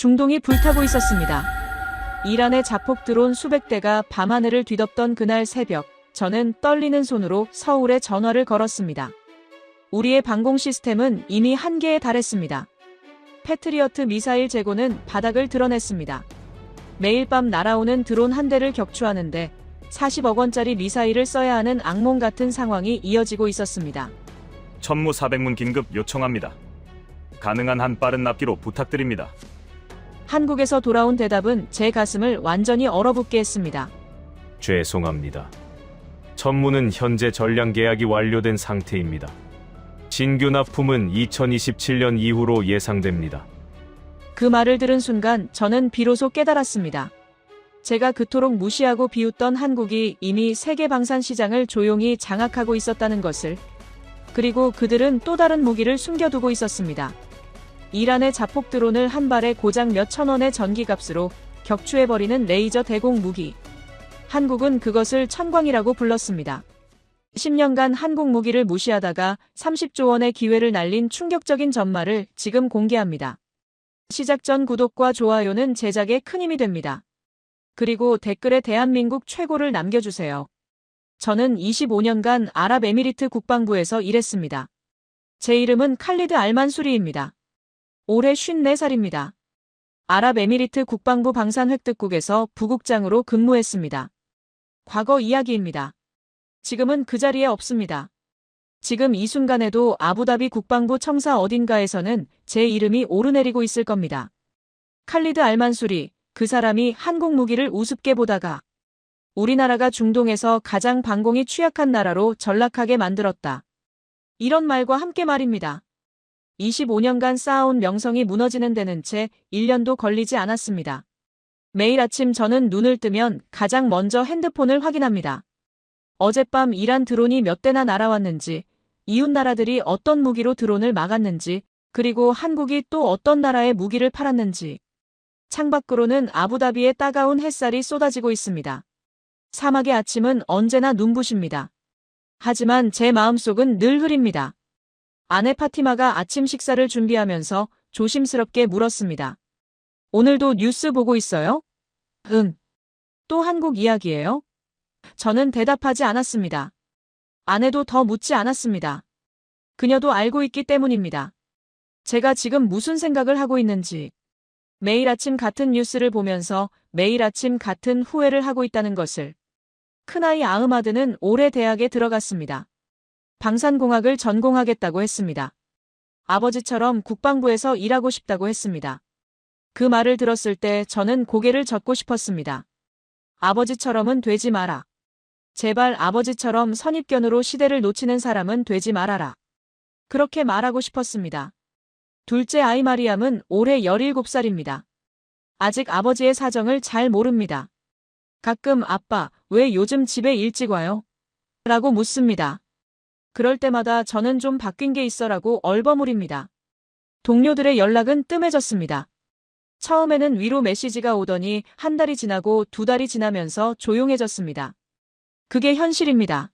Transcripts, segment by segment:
중동이 불타고 있었습니다. 이란의 자폭 드론 수백 대가 밤하늘을 뒤덮던 그날 새벽, 저는 떨리는 손으로 서울에 전화를 걸었습니다. 우리의 방공 시스템은 이미 한계에 달했습니다. 패트리어트 미사일 재고는 바닥을 드러냈습니다. 매일 밤 날아오는 드론 한 대를 격추하는데 40억 원짜리 미사일을 써야 하는 악몽 같은 상황이 이어지고 있었습니다. 천무 400문 긴급 요청합니다. 가능한 한 빠른 납기로 부탁드립니다. 한국에서 돌아온 대답은 제 가슴을 완전히 얼어붙게 했습니다. 죄송합니다. 천무는 현재 전량 계약이 완료된 상태입니다. 신규 납품은 2027년 이후로 예상됩니다. 그 말을 들은 순간 저는 비로소 깨달았습니다. 제가 그토록 무시하고 비웃던 한국이 이미 세계 방산 시장을 조용히 장악하고 있었다는 것을. 그리고 그들은 또 다른 무기를 숨겨두고 있었습니다. 이란의 자폭 드론을 한 발에 고작 몇천 원의 전기값으로 격추해버리는 레이저 대공 무기. 한국은 그것을 천광이라고 불렀습니다. 10년간 한국 무기를 무시하다가 30조 원의 기회를 날린 충격적인 전말을 지금 공개합니다. 시작 전 구독과 좋아요는 제작에 큰 힘이 됩니다. 그리고 댓글에 대한민국 최고를 남겨주세요. 저는 25년간 아랍에미리트 국방부에서 일했습니다. 제 이름은 칼리드 알만수리입니다. 올해 54살입니다. 아랍에미리트 국방부 방산획득국에서 부국장으로 근무했습니다. 과거 이야기입니다. 지금은 그 자리에 없습니다. 지금 이 순간에도 아부다비 국방부 청사 어딘가에서는 제 이름이 오르내리고 있을 겁니다. 칼리드 알만수리, 그 사람이 한국 무기를 우습게 보다가 우리나라가 중동에서 가장 방공이 취약한 나라로 전락하게 만들었다. 이런 말과 함께 말입니다. 25년간 쌓아온 명성이 무너지는 데는 채 1년도 걸리지 않았습니다. 매일 아침 저는 눈을 뜨면 가장 먼저 핸드폰을 확인합니다. 어젯밤 이란 드론이 몇 대나 날아왔는지, 이웃 나라들이 어떤 무기로 드론을 막았는지, 그리고 한국이 또 어떤 나라에 무기를 팔았는지. 창밖으로는 아부다비의 따가운 햇살이 쏟아지고 있습니다. 사막의 아침은 언제나 눈부십니다. 하지만 제 마음속은 늘 흐립니다. 아내 파티마가 아침 식사를 준비하면서 조심스럽게 물었습니다. 오늘도 뉴스 보고 있어요? 응. 또 한국 이야기예요? 저는 대답하지 않았습니다. 아내도 더 묻지 않았습니다. 그녀도 알고 있기 때문입니다. 제가 지금 무슨 생각을 하고 있는지. 매일 아침 같은 뉴스를 보면서 매일 아침 같은 후회를 하고 있다는 것을. 큰아이 아흐마드는 올해 대학에 들어갔습니다. 방산공학을 전공하겠다고 했습니다. 아버지처럼 국방부에서 일하고 싶다고 했습니다. 그 말을 들었을 때 저는 고개를 젓고 싶었습니다. 아버지처럼은 되지 마라. 제발 아버지처럼 선입견으로 시대를 놓치는 사람은 되지 말아라. 그렇게 말하고 싶었습니다. 둘째 아이 마리암은 올해 17살입니다. 아직 아버지의 사정을 잘 모릅니다. 가끔 아빠, 왜 요즘 집에 일찍 와요? 라고 묻습니다. 그럴 때마다 저는 좀 바뀐 게 있어라고 얼버무립니다. 동료들의 연락은 뜸해졌습니다. 처음에는 위로 메시지가 오더니 한 달이 지나고 두 달이 지나면서 조용해졌습니다. 그게 현실입니다.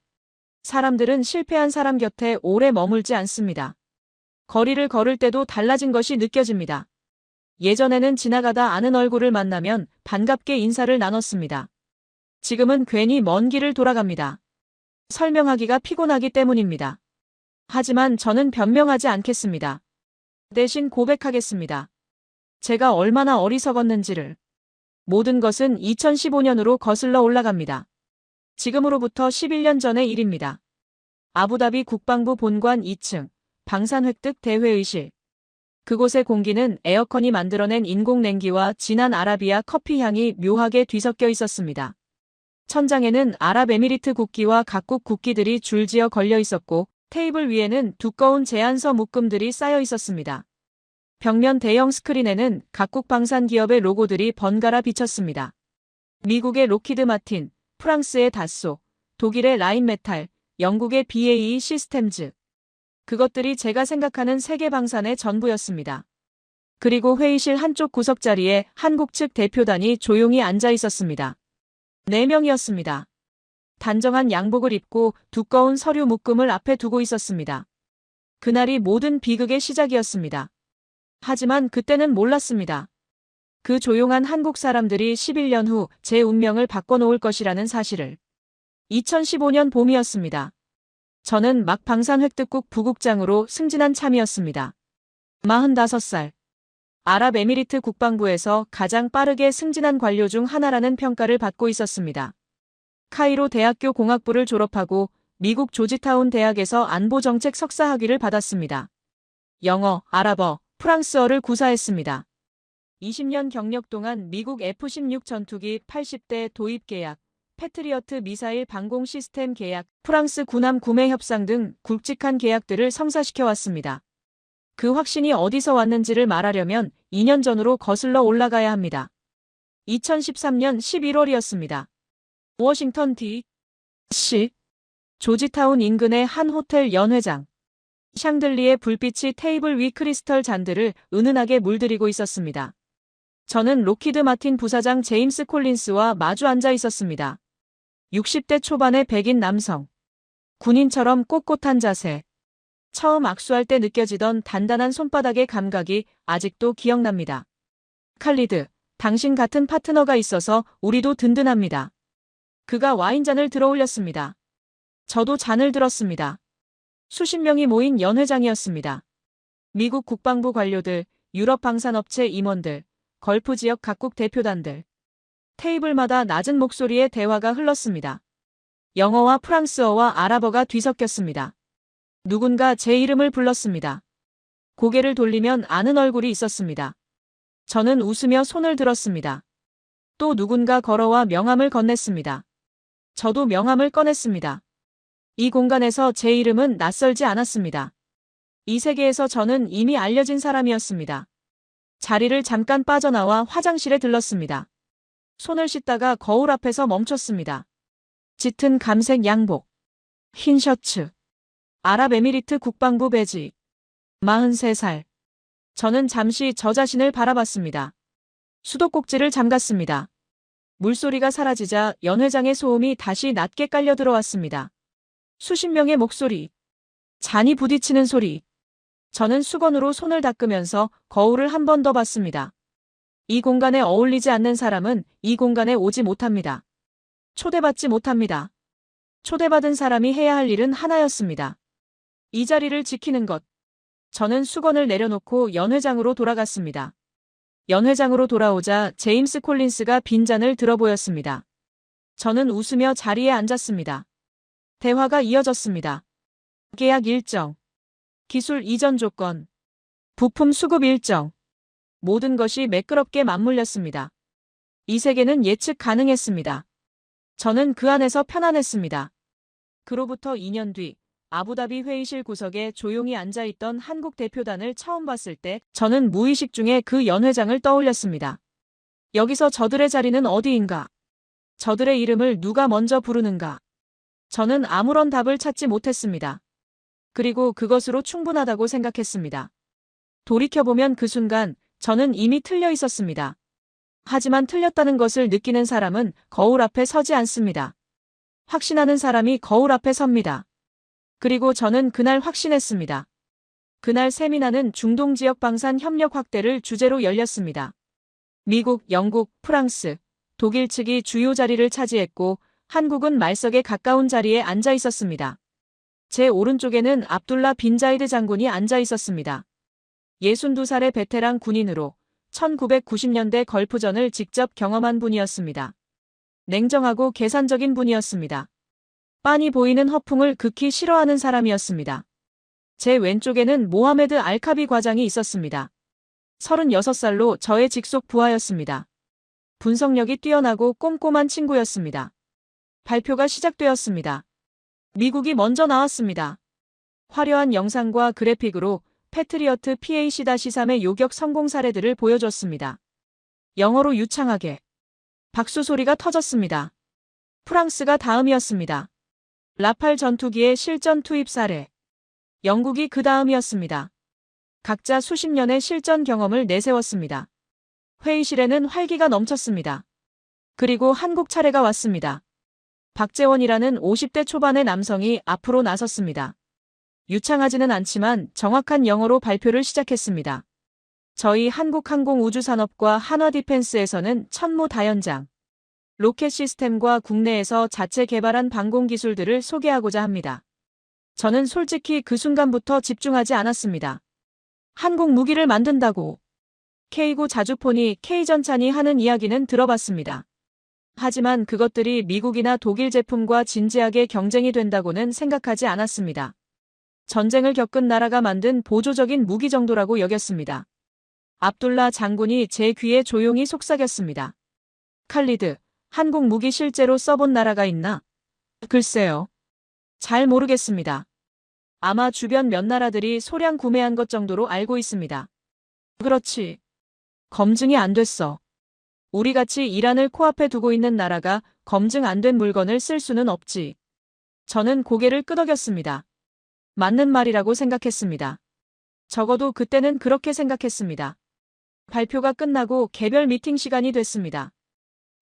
사람들은 실패한 사람 곁에 오래 머물지 않습니다. 거리를 걸을 때도 달라진 것이 느껴집니다. 예전에는 지나가다 아는 얼굴을 만나면 반갑게 인사를 나눴습니다. 지금은 괜히 먼 길을 돌아갑니다. 설명하기가 피곤하기 때문입니다. 하지만 저는 변명하지 않겠습니다. 대신 고백하겠습니다. 제가 얼마나 어리석었는지를. 모든 것은 2015년으로 거슬러 올라갑니다. 지금으로부터 11년 전의 일입니다. 아부다비 국방부 본관 2층, 방산획득 대회의실. 그곳의 공기는 에어컨이 만들어낸 인공냉기와 진한 아라비아 커피 향이 묘하게 뒤섞여 있었습니다. 천장에는 아랍에미리트 국기와 각국 국기들이 줄지어 걸려 있었고 테이블 위에는 두꺼운 제안서 묶음들이 쌓여 있었습니다. 벽면 대형 스크린에는 각국 방산 기업의 로고들이 번갈아 비쳤습니다. 미국의 로키드 마틴, 프랑스의 다소, 독일의 라인메탈, 영국의 BAE 시스템즈. 그것들이 제가 생각하는 세계 방산의 전부였습니다. 그리고 회의실 한쪽 구석 자리에 한국 측 대표단이 조용히 앉아 있었습니다. 4명이었습니다. 단정한 양복을 입고 두꺼운 서류 묶음을 앞에 두고 있었습니다. 그날이 모든 비극의 시작이었습니다. 하지만 그때는 몰랐습니다. 그 조용한 한국 사람들이 11년 후 제 운명을 바꿔놓을 것이라는 사실을. 2015년 봄이었습니다. 저는 막 방산획득국 부국장으로 승진한 참이었습니다. 45살. 아랍에미리트 국방부에서 가장 빠르게 승진한 관료 중 하나라는 평가를 받고 있었습니다. 카이로 대학교 공학부를 졸업하고 미국 조지타운 대학에서 안보정책 석사 학위를 받았습니다. 영어, 아랍어, 프랑스어를 구사했습니다. 20년 경력 동안 미국 F-16 전투기 80대 도입 계약, 패트리어트 미사일 방공 시스템 계약, 프랑스 군함 구매 협상 등 굵직한 계약들을 성사시켜왔습니다. 그 확신이 어디서 왔는지를 말하려면 2년 전으로 거슬러 올라가야 합니다. 2013년 11월이었습니다. 워싱턴 D.C. 조지타운 인근의 한 호텔 연회장. 샹들리에 불빛이 테이블 위 크리스털 잔들을 은은하게 물들이고 있었습니다. 저는 로키드 마틴 부사장 제임스 콜린스와 마주 앉아 있었습니다. 60대 초반의 백인 남성. 군인처럼 꼿꼿한 자세. 처음 악수할 때 느껴지던 단단한 손바닥의 감각이 아직도 기억납니다. 칼리드, 당신 같은 파트너가 있어서 우리도 든든합니다. 그가 와인잔을 들어 올렸습니다. 저도 잔을 들었습니다. 수십 명이 모인 연회장이었습니다. 미국 국방부 관료들, 유럽 방산업체 임원들, 걸프 지역 각국 대표단들. 테이블마다 낮은 목소리의 대화가 흘렀습니다. 영어와 프랑스어와 아랍어가 뒤섞였습니다. 누군가 제 이름을 불렀습니다. 고개를 돌리면 아는 얼굴이 있었습니다. 저는 웃으며 손을 들었습니다. 또 누군가 걸어와 명함을 건넸습니다. 저도 명함을 꺼냈습니다. 이 공간에서 제 이름은 낯설지 않았습니다. 이 세계에서 저는 이미 알려진 사람이었습니다. 자리를 잠깐 빠져나와 화장실에 들렀습니다. 손을 씻다가 거울 앞에서 멈췄습니다. 짙은 감색 양복, 흰 셔츠, 아랍에미리트 국방부 배지. 43살. 저는 잠시 저 자신을 바라봤습니다. 수도꼭지를 잠갔습니다. 물소리가 사라지자 연회장의 소음이 다시 낮게 깔려 들어왔습니다. 수십 명의 목소리. 잔이 부딪히는 소리. 저는 수건으로 손을 닦으면서 거울을 한 번 더 봤습니다. 이 공간에 어울리지 않는 사람은 이 공간에 오지 못합니다. 초대받지 못합니다. 초대받은 사람이 해야 할 일은 하나였습니다. 이 자리를 지키는 것. 저는 수건을 내려놓고 연회장으로 돌아갔습니다. 연회장으로 돌아오자 제임스 콜린스가 빈잔을 들어 보였습니다. 저는 웃으며 자리에 앉았습니다. 대화가 이어졌습니다. 계약 일정, 기술 이전 조건, 부품 수급 일정. 모든 것이 매끄럽게 맞물렸습니다. 이 세계는 예측 가능했습니다. 저는 그 안에서 편안했습니다. 그로부터 2년 뒤 아부다비 회의실 구석에 조용히 앉아있던 한국 대표단을 처음 봤을 때 저는 무의식 중에 그 연회장을 떠올렸습니다. 여기서 저들의 자리는 어디인가? 저들의 이름을 누가 먼저 부르는가? 저는 아무런 답을 찾지 못했습니다. 그리고 그것으로 충분하다고 생각했습니다. 돌이켜보면 그 순간 저는 이미 틀려 있었습니다. 하지만 틀렸다는 것을 느끼는 사람은 거울 앞에 서지 않습니다. 확신하는 사람이 거울 앞에 섭니다. 그리고 저는 그날 확신했습니다. 그날 세미나는 중동 지역 방산 협력 확대를 주제로 열렸습니다. 미국, 영국, 프랑스, 독일 측이 주요 자리를 차지했고 한국은 말석에 가까운 자리에 앉아 있었습니다. 제 오른쪽에는 압둘라 빈 자이드 장군이 앉아 있었습니다. 62살의 베테랑 군인으로 1990년대 걸프전을 직접 경험한 분이었습니다. 냉정하고 계산적인 분이었습니다. 빤히 보이는 허풍을 극히 싫어하는 사람이었습니다. 제 왼쪽에는 모하메드 알카비 과장이 있었습니다. 36살로 저의 직속 부하였습니다. 분석력이 뛰어나고 꼼꼼한 친구였습니다. 발표가 시작되었습니다. 미국이 먼저 나왔습니다. 화려한 영상과 그래픽으로 패트리어트 PAC-3의 요격 성공 사례들을 보여줬습니다. 영어로 유창하게. 박수 소리가 터졌습니다. 프랑스가 다음이었습니다. 라팔 전투기의 실전 투입 사례. 영국이 그 다음이었습니다. 각자 수십 년의 실전 경험을 내세웠습니다. 회의실에는 활기가 넘쳤습니다. 그리고 한국 차례가 왔습니다. 박재원이라는 50대 초반의 남성이 앞으로 나섰습니다. 유창하지는 않지만 정확한 영어로 발표를 시작했습니다. 저희 한국항공우주산업과 한화디펜스에서는 천무다연장, 로켓 시스템과 국내에서 자체 개발한 방공 기술들을 소개하고자 합니다. 저는 솔직히 그 순간부터 집중하지 않았습니다. 한국 무기를 만든다고 K구 자주포니 K전찬이 하는 이야기는 들어봤습니다. 하지만 그것들이 미국이나 독일 제품과 진지하게 경쟁이 된다고는 생각하지 않았습니다. 전쟁을 겪은 나라가 만든 보조적인 무기 정도라고 여겼습니다. 압둘라 장군이 제 귀에 조용히 속삭였습니다. 칼리드, 한국 무기 실제로 써본 나라가 있나? 글쎄요. 잘 모르겠습니다. 아마 주변 몇 나라들이 소량 구매한 것 정도로 알고 있습니다. 그렇지. 검증이 안 됐어. 우리같이 이란을 코앞에 두고 있는 나라가 검증 안 된 물건을 쓸 수는 없지. 저는 고개를 끄덕였습니다. 맞는 말이라고 생각했습니다. 적어도 그때는 그렇게 생각했습니다. 발표가 끝나고 개별 미팅 시간이 됐습니다.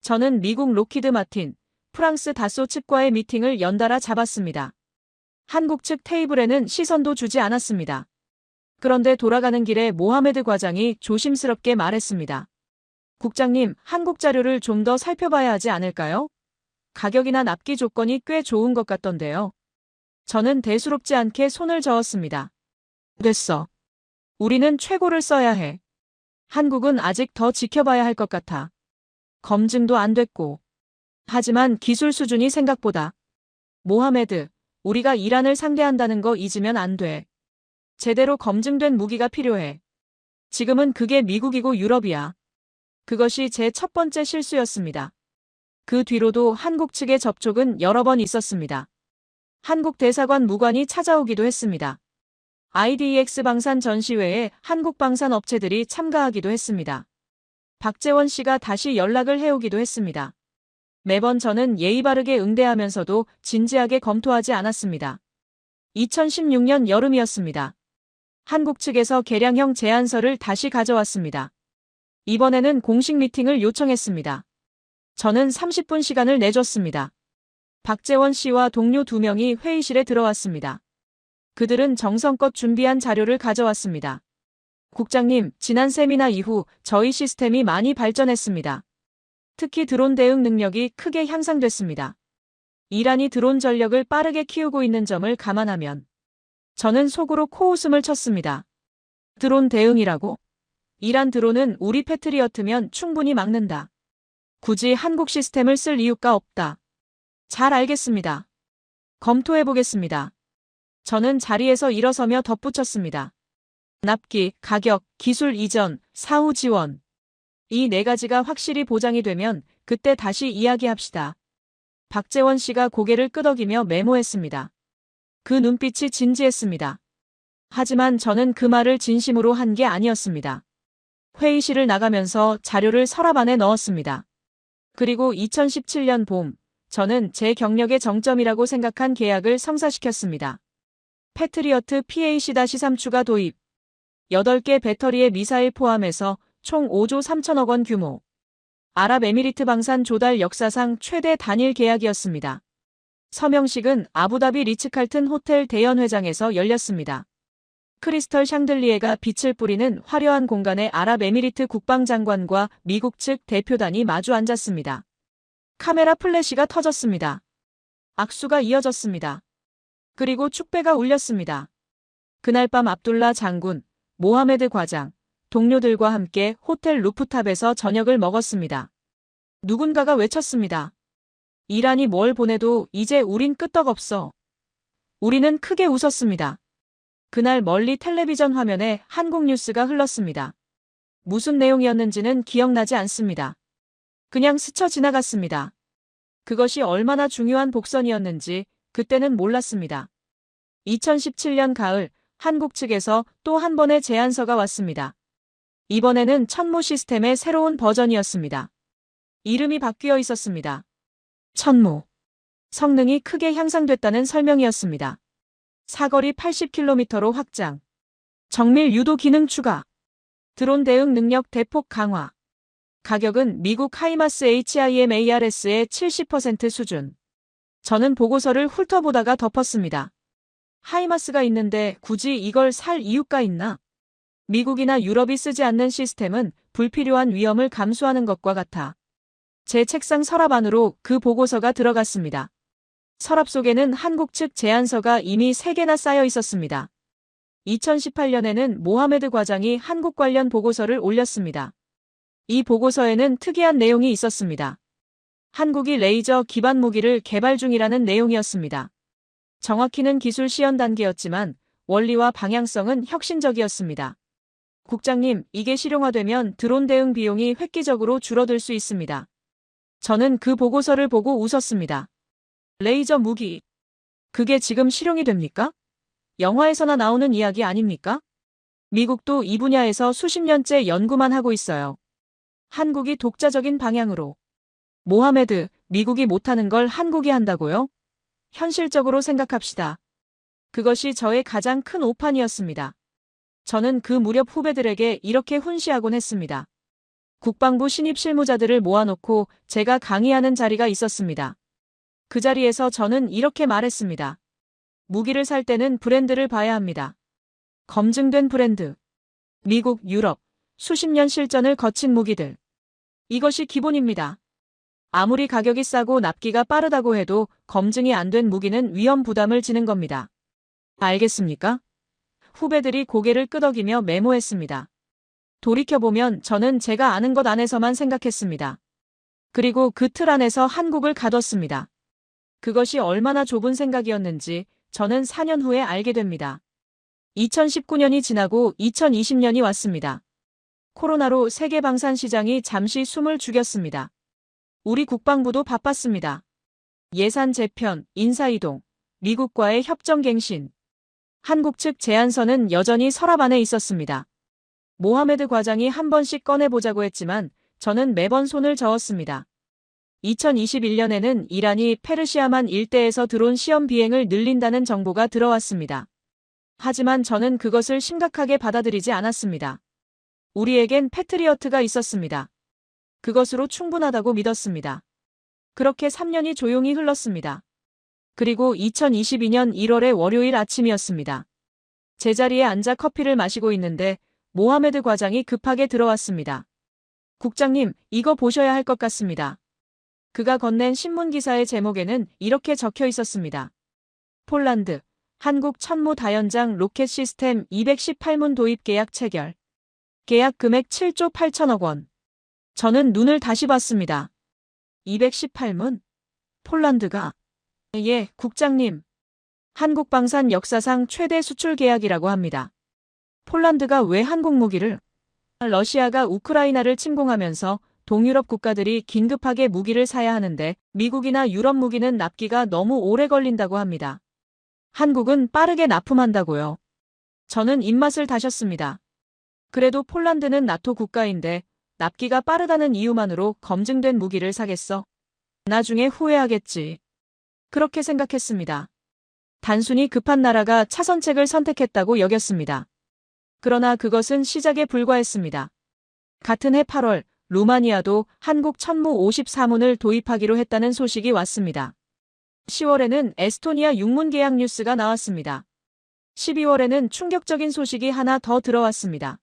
저는 미국 로키드 마틴, 프랑스 다소 측과의 미팅을 연달아 잡았습니다. 한국 측 테이블에는 시선도 주지 않았습니다. 그런데 돌아가는 길에 모하메드 과장이 조심스럽게 말했습니다. 국장님, 한국 자료를 좀 더 살펴봐야 하지 않을까요? 가격이나 납기 조건이 꽤 좋은 것 같던데요. 저는 대수롭지 않게 손을 저었습니다. 됐어. 우리는 최고를 써야 해. 한국은 아직 더 지켜봐야 할 것 같아. 검증도 안 됐고. 하지만 기술 수준이 생각보다. 모하메드, 우리가 이란을 상대한다는 거 잊으면 안 돼. 제대로 검증된 무기가 필요해. 지금은 그게 미국이고 유럽이야. 그것이 제 첫 번째 실수였습니다. 그 뒤로도 한국 측의 접촉은 여러 번 있었습니다. 한국 대사관 무관이 찾아오기도 했습니다. IDEX 방산 전시회에 한국 방산 업체들이 참가하기도 했습니다. 박재원 씨가 다시 연락을 해오기도 했습니다. 매번 저는 예의 바르게 응대하면서도 진지하게 검토하지 않았습니다. 2016년 여름이었습니다. 한국 측에서 개량형 제안서를 다시 가져왔습니다. 이번에는 공식 미팅을 요청했습니다. 저는 30분 시간을 내줬습니다. 박재원 씨와 동료 2명이 회의실에 들어왔습니다. 그들은 정성껏 준비한 자료를 가져왔습니다. 국장님, 지난 세미나 이후 저희 시스템이 많이 발전했습니다. 특히 드론 대응 능력이 크게 향상됐습니다. 이란이 드론 전력을 빠르게 키우고 있는 점을 감안하면 저는 속으로 코웃음을 쳤습니다. 드론 대응이라고? 이란 드론은 우리 패트리어트면 충분히 막는다. 굳이 한국 시스템을 쓸 이유가 없다. 잘 알겠습니다. 검토해보겠습니다. 저는 자리에서 일어서며 덧붙였습니다. 납기, 가격, 기술 이전, 사후 지원. 이 4가지가 확실히 보장이 되면 그때 다시 이야기합시다. 박재원 씨가 고개를 끄덕이며 메모했습니다. 그 눈빛이 진지했습니다. 하지만 저는 그 말을 진심으로 한 게 아니었습니다. 회의실을 나가면서 자료를 서랍 안에 넣었습니다. 그리고 2017년 봄, 저는 제 경력의 정점이라고 생각한 계약을 성사시켰습니다. 패트리어트 PAC-3 추가 도입. 8개 배터리의 미사일 포함해서 총 5조 3천억 원 규모. 아랍에미리트 방산 조달 역사상 최대 단일 계약이었습니다. 서명식은 아부다비 리츠칼튼 호텔 대연회장에서 열렸습니다. 크리스털 샹들리에가 빛을 뿌리는 화려한 공간에 아랍에미리트 국방장관과 미국 측 대표단이 마주 앉았습니다. 카메라 플래시가 터졌습니다. 악수가 이어졌습니다. 그리고 축배가 울렸습니다. 그날 밤 압둘라 장군, 모하메드 과장, 동료들과 함께 호텔 루프탑에서 저녁을 먹었습니다. 누군가가 외쳤습니다. 이란이 뭘 보내도 이제 우린 끄떡없어. 우리는 크게 웃었습니다. 그날 멀리 텔레비전 화면에 한국 뉴스가 흘렀습니다. 무슨 내용이었는지는 기억나지 않습니다. 그냥 스쳐 지나갔습니다. 그것이 얼마나 중요한 복선이었는지 그때는 몰랐습니다. 2017년 가을 한국 측에서 또 한 번의 제안서가 왔습니다. 이번에는 천무 시스템의 새로운 버전이었습니다. 이름이 바뀌어 있었습니다. 천무. 성능이 크게 향상됐다는 설명이었습니다. 사거리 80km로 확장. 정밀 유도 기능 추가. 드론 대응 능력 대폭 강화. 가격은 미국 하이마스 HIMARS의 70% 수준. 저는 보고서를 훑어보다가 덮었습니다. 하이마스가 있는데 굳이 이걸 살 이유가 있나? 미국이나 유럽이 쓰지 않는 시스템은 불필요한 위험을 감수하는 것과 같아. 제 책상 서랍 안으로 그 보고서가 들어갔습니다. 서랍 속에는 한국 측 제안서가 이미 3개나 쌓여 있었습니다. 2018년에는 모하메드 과장이 한국 관련 보고서를 올렸습니다. 이 보고서에는 특이한 내용이 있었습니다. 한국이 레이저 기반 무기를 개발 중이라는 내용이었습니다. 정확히는 기술 시연 단계였지만 원리와 방향성은 혁신적이었습니다. 국장님, 이게 실용화되면 드론 대응 비용이 획기적으로 줄어들 수 있습니다. 저는 그 보고서를 보고 웃었습니다. 레이저 무기. 그게 지금 실용이 됩니까? 영화에서나 나오는 이야기 아닙니까? 미국도 이 분야에서 수십 년째 연구만 하고 있어요. 한국이 독자적인 방향으로. 모하메드, 미국이 못하는 걸 한국이 한다고요? 현실적으로 생각합시다. 그것이 저의 가장 큰 오판이었습니다. 저는 그 무렵 후배들에게 이렇게 훈시하곤 했습니다. 국방부 신입 실무자들을 모아놓고 제가 강의하는 자리가 있었습니다. 그 자리에서 저는 이렇게 말했습니다. 무기를 살 때는 브랜드를 봐야 합니다. 검증된 브랜드. 미국, 유럽, 수십 년 실전을 거친 무기들. 이것이 기본입니다. 아무리 가격이 싸고 납기가 빠르다고 해도 검증이 안 된 무기는 위험 부담을 지는 겁니다. 알겠습니까? 후배들이 고개를 끄덕이며 메모했습니다. 돌이켜보면 저는 제가 아는 것 안에서만 생각했습니다. 그리고 그 틀 안에서 한국을 가뒀습니다. 그것이 얼마나 좁은 생각이었는지 저는 4년 후에 알게 됩니다. 2019년이 지나고 2020년이 왔습니다. 코로나로 세계 방산 시장이 잠시 숨을 죽였습니다. 우리 국방부도 바빴습니다. 예산 재편, 인사이동, 미국과의 협정 갱신. 한국 측 제안서는 여전히 서랍 안에 있었습니다. 모하메드 과장이 한 번씩 꺼내보자고 했지만 저는 매번 손을 저었습니다. 2021년에는 이란이 페르시아만 일대에서 드론 시험 비행을 늘린다는 정보가 들어왔습니다. 하지만 저는 그것을 심각하게 받아들이지 않았습니다. 우리에겐 패트리어트가 있었습니다. 그것으로 충분하다고 믿었습니다. 그렇게 3년이 조용히 흘렀습니다. 그리고 2022년 1월의 월요일 아침이었습니다. 제자리에 앉아 커피를 마시고 있는데 모하메드 과장이 급하게 들어왔습니다. 국장님, 이거 보셔야 할 것 같습니다. 그가 건넨 신문 기사의 제목에는 이렇게 적혀 있었습니다. 폴란드, 한국 천무 다연장 로켓 시스템 218문 도입 계약 체결. 계약 금액 7조 8천억 원. 저는 눈을 다시 봤습니다. 218문? 폴란드가? 예, 국장님. 한국 방산 역사상 최대 수출 계약이라고 합니다. 폴란드가 왜 한국 무기를? 러시아가 우크라이나를 침공하면서 동유럽 국가들이 긴급하게 무기를 사야 하는데 미국이나 유럽 무기는 납기가 너무 오래 걸린다고 합니다. 한국은 빠르게 납품한다고요. 저는 입맛을 다셨습니다. 그래도 폴란드는 나토 국가인데 납기가 빠르다는 이유만으로 검증된 무기를 사겠어? 나중에 후회하겠지. 그렇게 생각했습니다. 단순히 급한 나라가 차선책을 선택했다고 여겼습니다. 그러나 그것은 시작에 불과했습니다. 같은 해 8월 루마니아도 한국 천무 54문을 도입하기로 했다는 소식이 왔습니다. 10월에는 에스토니아 육문 계약 뉴스가 나왔습니다. 12월에는 충격적인 소식이 하나 더 들어왔습니다.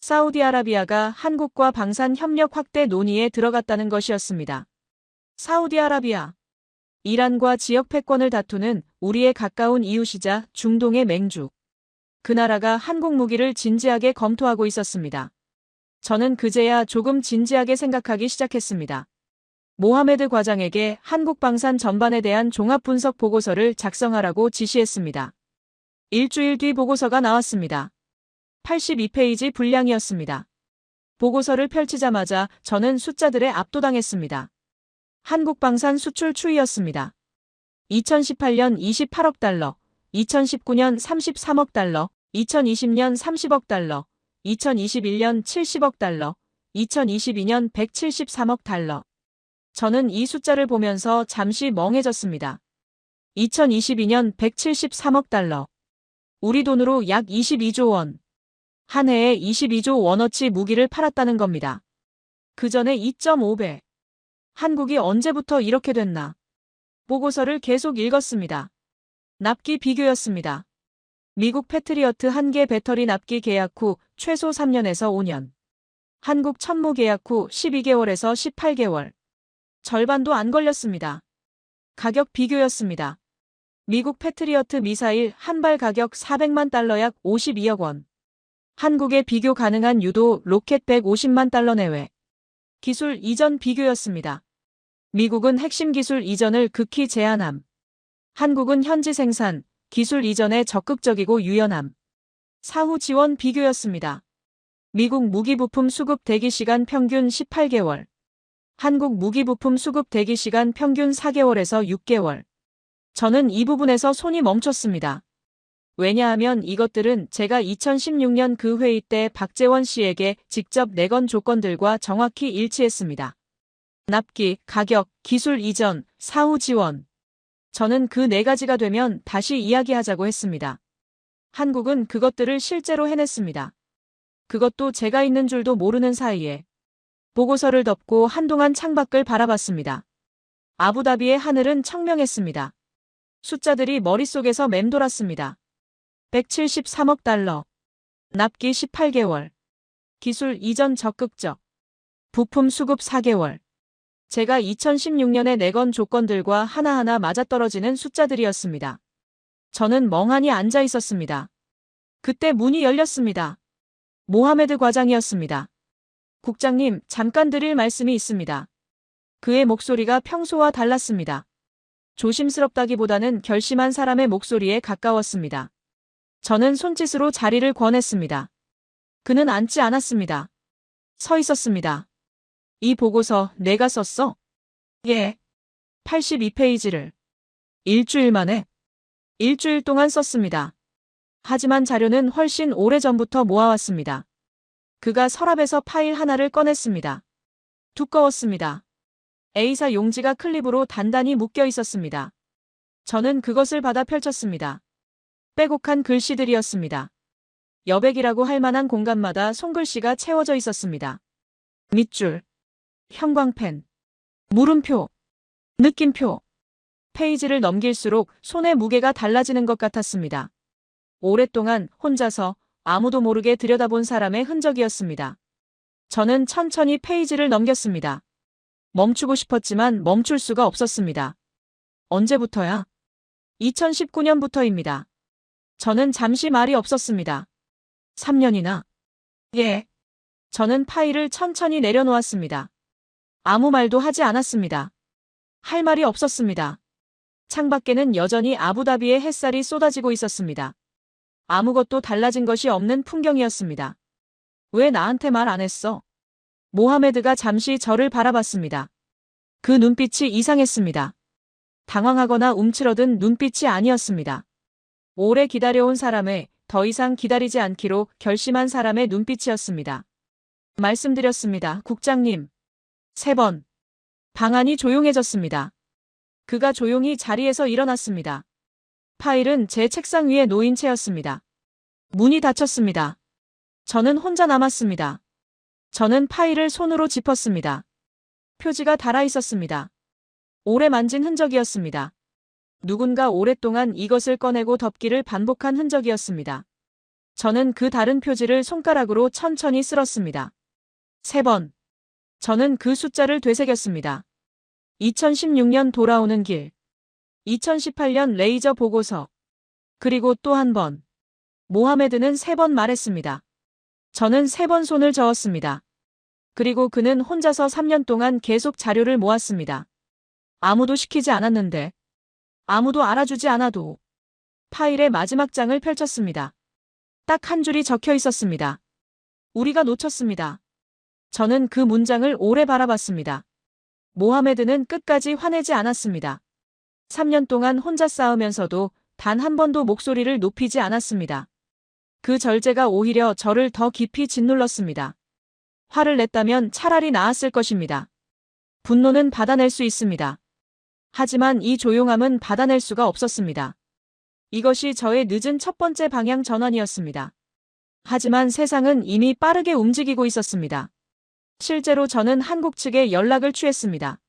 사우디아라비아가 한국과 방산 협력 확대 논의에 들어갔다는 것이었습니다. 사우디아라비아. 이란과 지역 패권을 다투는 우리의 가까운 이웃이자 중동의 맹주. 그 나라가 한국 무기를 진지하게 검토하고 있었습니다. 저는 그제야 조금 진지하게 생각하기 시작했습니다. 모하메드 과장에게 한국 방산 전반에 대한 종합 분석 보고서를 작성하라고 지시했습니다. 일주일 뒤 보고서가 나왔습니다. 82페이지 분량이었습니다. 보고서를 펼치자마자 저는 숫자들에 압도당했습니다. 한국 방산 수출 추이였습니다. 2018년 28억 달러, 2019년 33억 달러, 2020년 30억 달러, 2021년 70억 달러, 2022년 173억 달러. 저는 이 숫자를 보면서 잠시 멍해졌습니다. 2022년 173억 달러. 우리 돈으로 약 22조 원. 한 해에 22조 원어치 무기를 팔았다는 겁니다. 그 전에 2.5배. 한국이 언제부터 이렇게 됐나. 보고서를 계속 읽었습니다. 납기 비교였습니다. 미국 패트리어트 1개 배터리 납기 계약 후 최소 3년에서 5년. 한국 천무 계약 후 12개월에서 18개월. 절반도 안 걸렸습니다. 가격 비교였습니다. 미국 패트리어트 미사일 한 발 가격 400만 달러 약 52억 원. 한국에 비교 가능한 유도 로켓 150만 달러 내외. 기술 이전 비교였습니다. 미국은 핵심 기술 이전을 극히 제한함. 한국은 현지 생산, 기술 이전에 적극적이고 유연함. 사후 지원 비교였습니다. 미국 무기 부품 수급 대기 시간 평균 18개월. 한국 무기 부품 수급 대기 시간 평균 4개월에서 6개월. 저는 이 부분에서 손이 멈췄습니다. 왜냐하면 이것들은 제가 2016년 그 회의 때 박재원 씨에게 직접 내건 조건들과 정확히 일치했습니다. 납기, 가격, 기술 이전, 사후 지원. 저는 그 4가지가 되면 다시 이야기하자고 했습니다. 한국은 그것들을 실제로 해냈습니다. 그것도 제가 있는 줄도 모르는 사이에. 보고서를 덮고 한동안 창밖을 바라봤습니다. 아부다비의 하늘은 청명했습니다. 숫자들이 머릿속에서 맴돌았습니다. 173억 달러. 납기 18개월. 기술 이전 적극적. 부품 수급 4개월. 제가 2016년에 내건 조건들과 하나하나 맞아떨어지는 숫자들이었습니다. 저는 멍하니 앉아 있었습니다. 그때 문이 열렸습니다. 모하메드 과장이었습니다. 국장님, 잠깐 드릴 말씀이 있습니다. 그의 목소리가 평소와 달랐습니다. 조심스럽다기보다는 결심한 사람의 목소리에 가까웠습니다. 저는 손짓으로 자리를 권했습니다. 그는 앉지 않았습니다. 서 있었습니다. 이 보고서 내가 썼어? 예. 82페이지를. 일주일 만에. 일주일 동안 썼습니다. 하지만 자료는 훨씬 오래전부터 모아왔습니다. 그가 서랍에서 파일 하나를 꺼냈습니다. 두꺼웠습니다. A사 용지가 클립으로 단단히 묶여 있었습니다. 저는 그것을 받아 펼쳤습니다. 빼곡한 글씨들이었습니다. 여백이라고 할 만한 공간마다 손글씨가 채워져 있었습니다. 밑줄, 형광펜, 물음표, 느낌표. 페이지를 넘길수록 손의 무게가 달라지는 것 같았습니다. 오랫동안 혼자서 아무도 모르게 들여다본 사람의 흔적이었습니다. 저는 천천히 페이지를 넘겼습니다. 멈추고 싶었지만 멈출 수가 없었습니다. 언제부터야? 2019년부터입니다. 저는 잠시 말이 없었습니다. 3년이나? 예. 저는 파일을 천천히 내려놓았습니다. 아무 말도 하지 않았습니다. 할 말이 없었습니다. 창밖에는 여전히 아부다비의 햇살이 쏟아지고 있었습니다. 아무것도 달라진 것이 없는 풍경이었습니다. 왜 나한테 말 안 했어? 모하메드가 잠시 저를 바라봤습니다. 그 눈빛이 이상했습니다. 당황하거나 움츠러든 눈빛이 아니었습니다. 오래 기다려온 사람의 더 이상 기다리지 않기로 결심한 사람의 눈빛이었습니다. 말씀드렸습니다, 국장님. 3번. 방안이 조용해졌습니다. 그가 조용히 자리에서 일어났습니다. 파일은 제 책상 위에 놓인 채였습니다. 문이 닫혔습니다. 저는 혼자 남았습니다. 저는 파일을 손으로 짚었습니다. 표지가 달아 있었습니다. 오래 만진 흔적이었습니다. 누군가 오랫동안 이것을 꺼내고 덮기를 반복한 흔적이었습니다. 저는 그 다른 표지를 손가락으로 천천히 쓸었습니다. 3번. 저는 그 숫자를 되새겼습니다. 2016년 돌아오는 길. 2018년 레이저 보고서. 그리고 또 한 번. 모하메드는 3번 말했습니다. 저는 3번 손을 저었습니다. 그리고 그는 혼자서 3년 동안 계속 자료를 모았습니다. 아무도 시키지 않았는데. 아무도 알아주지 않아도. 파일의 마지막 장을 펼쳤습니다. 딱 한 줄이 적혀 있었습니다. 우리가 놓쳤습니다. 저는 그 문장을 오래 바라봤습니다. 모하메드는 끝까지 화내지 않았습니다. 3년 동안 혼자 싸우면서도 단 한 번도 목소리를 높이지 않았습니다. 그 절제가 오히려 저를 더 깊이 짓눌렀습니다. 화를 냈다면 차라리 나았을 것입니다. 분노는 받아낼 수 있습니다. 하지만 이 조용함은 받아낼 수가 없었습니다. 이것이 저의 늦은 첫 번째 방향 전환이었습니다. 하지만 세상은 이미 빠르게 움직이고 있었습니다. 실제로 저는 한국 측에 연락을 취했습니다.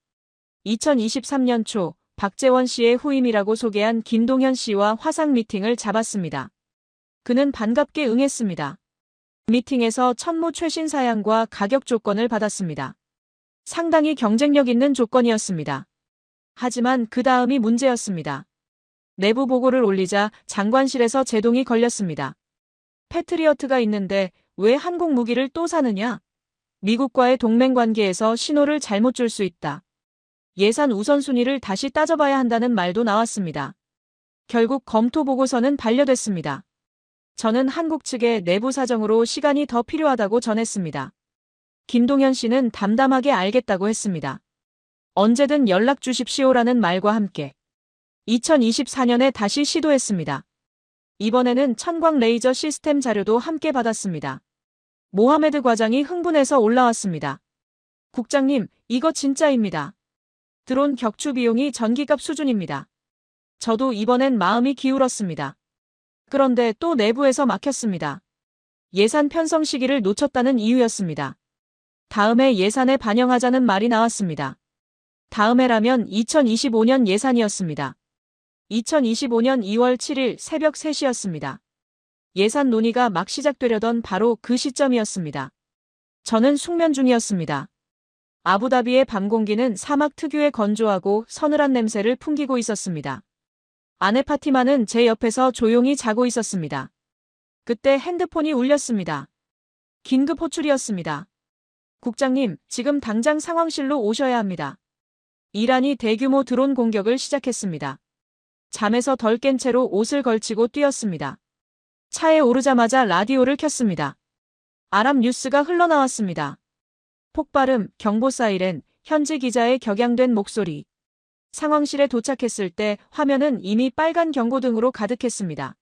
2023년 초 박재원 씨의 후임이라고 소개한 김동현 씨와 화상 미팅을 잡았습니다. 그는 반갑게 응했습니다. 미팅에서 천무 최신 사양과 가격 조건을 받았습니다. 상당히 경쟁력 있는 조건이었습니다. 하지만 그 다음이 문제였습니다. 내부 보고를 올리자 장관실에서 제동이 걸렸습니다. 패트리어트가 있는데 왜 한국 무기를 또 사느냐? 미국과의 동맹 관계에서 신호를 잘못 줄 수 있다. 예산 우선순위를 다시 따져봐야 한다는 말도 나왔습니다. 결국 검토 보고서는 반려됐습니다. 저는 한국 측의 내부 사정으로 시간이 더 필요하다고 전했습니다. 김동현 씨는 담담하게 알겠다고 했습니다. 언제든 연락 주십시오라는 말과 함께 2024년에 다시 시도했습니다. 이번에는 천광 레이저 시스템 자료도 함께 받았습니다. 모하메드 과장이 흥분해서 올라왔습니다. 국장님, 이거 진짜입니다. 드론 격추 비용이 전기값 수준입니다. 저도 이번엔 마음이 기울었습니다. 그런데 또 내부에서 막혔습니다. 예산 편성 시기를 놓쳤다는 이유였습니다. 다음해 예산에 반영하자는 말이 나왔습니다. 다음해라면 2025년 예산이었습니다. 2025년 2월 7일 새벽 3시였습니다. 예산 논의가 막 시작되려던 바로 그 시점이었습니다. 저는 숙면 중이었습니다. 아부다비의 밤 공기는 사막 특유의 건조하고 서늘한 냄새를 풍기고 있었습니다. 아내 파티마는 제 옆에서 조용히 자고 있었습니다. 그때 핸드폰이 울렸습니다. 긴급 호출이었습니다. 국장님, 지금 당장 상황실로 오셔야 합니다. 이란이 대규모 드론 공격을 시작했습니다. 잠에서 덜 깬 채로 옷을 걸치고 뛰었습니다. 차에 오르자마자 라디오를 켰습니다. 아랍 뉴스가 흘러나왔습니다. 폭발음, 경보 사이렌, 현지 기자의 격양된 목소리. 상황실에 도착했을 때 화면은 이미 빨간 경고등으로 가득했습니다.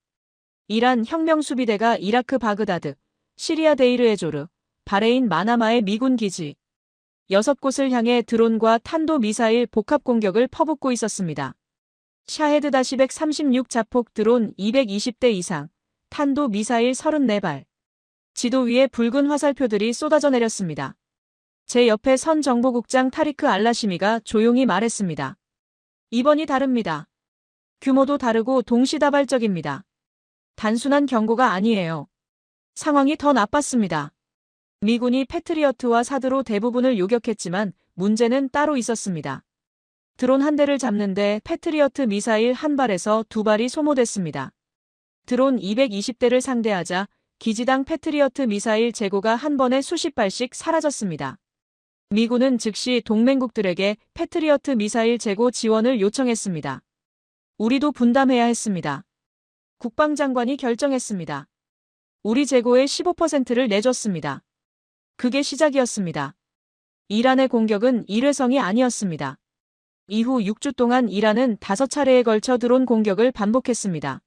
이란 혁명수비대가 이라크 바그다드, 시리아 데이르에조르, 바레인 마나마의 미군 기지 6곳을 향해 드론과 탄도미사일 복합 공격을 퍼붓고 있었습니다. 샤헤드-136 자폭 드론 220대 이상, 탄도미사일 34발. 지도 위에 붉은 화살표들이 쏟아져 내렸습니다. 제 옆에 선 정보국장 타리크 알라시미가 조용히 말했습니다. 이번이 다릅니다. 규모도 다르고 동시다발적입니다. 단순한 경고가 아니에요. 상황이 더 나빴습니다. 미군이 패트리어트와 사드로 대부분을 요격했지만 문제는 따로 있었습니다. 드론 한 대를 잡는데 패트리어트 미사일 한 발에서 2발이 소모됐습니다. 드론 220대를 상대하자 기지당 패트리어트 미사일 재고가 한 번에 수십 발씩 사라졌습니다. 미군은 즉시 동맹국들에게 패트리어트 미사일 재고 지원을 요청했습니다. 우리도 분담해야 했습니다. 국방장관이 결정했습니다. 우리 재고의 15%를 내줬습니다. 그게 시작이었습니다. 이란의 공격은 일회성이 아니었습니다. 이후 6주 동안 이란은 5차례에 걸쳐 드론 공격을 반복했습니다.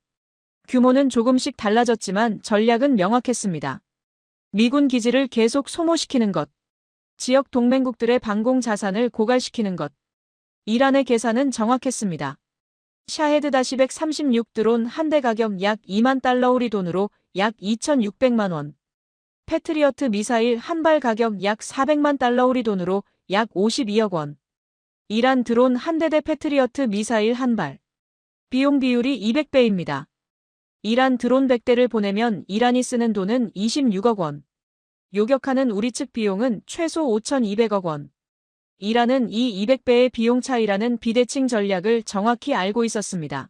규모는 조금씩 달라졌지만 전략은 명확했습니다. 미군 기지를 계속 소모시키는 것, 지역 동맹국들의 방공 자산을 고갈시키는 것. 이란의 계산은 정확했습니다. 샤헤드-136 드론 한 대 가격 약 2만 달러 우리 돈으로 약 2,600만 원. 패트리어트 미사일 한 발 가격 약 400만 달러 우리 돈으로 약 52억 원. 이란 드론 한 대 대 패트리어트 미사일 한 발. 비용 비율이 200배입니다. 이란 드론 100대를 보내면 이란이 쓰는 돈은 26억 원. 요격하는 우리 측 비용은 최소 5,200억 원. 이란은 이 200배의 비용 차이라는 비대칭 전략을 정확히 알고 있었습니다.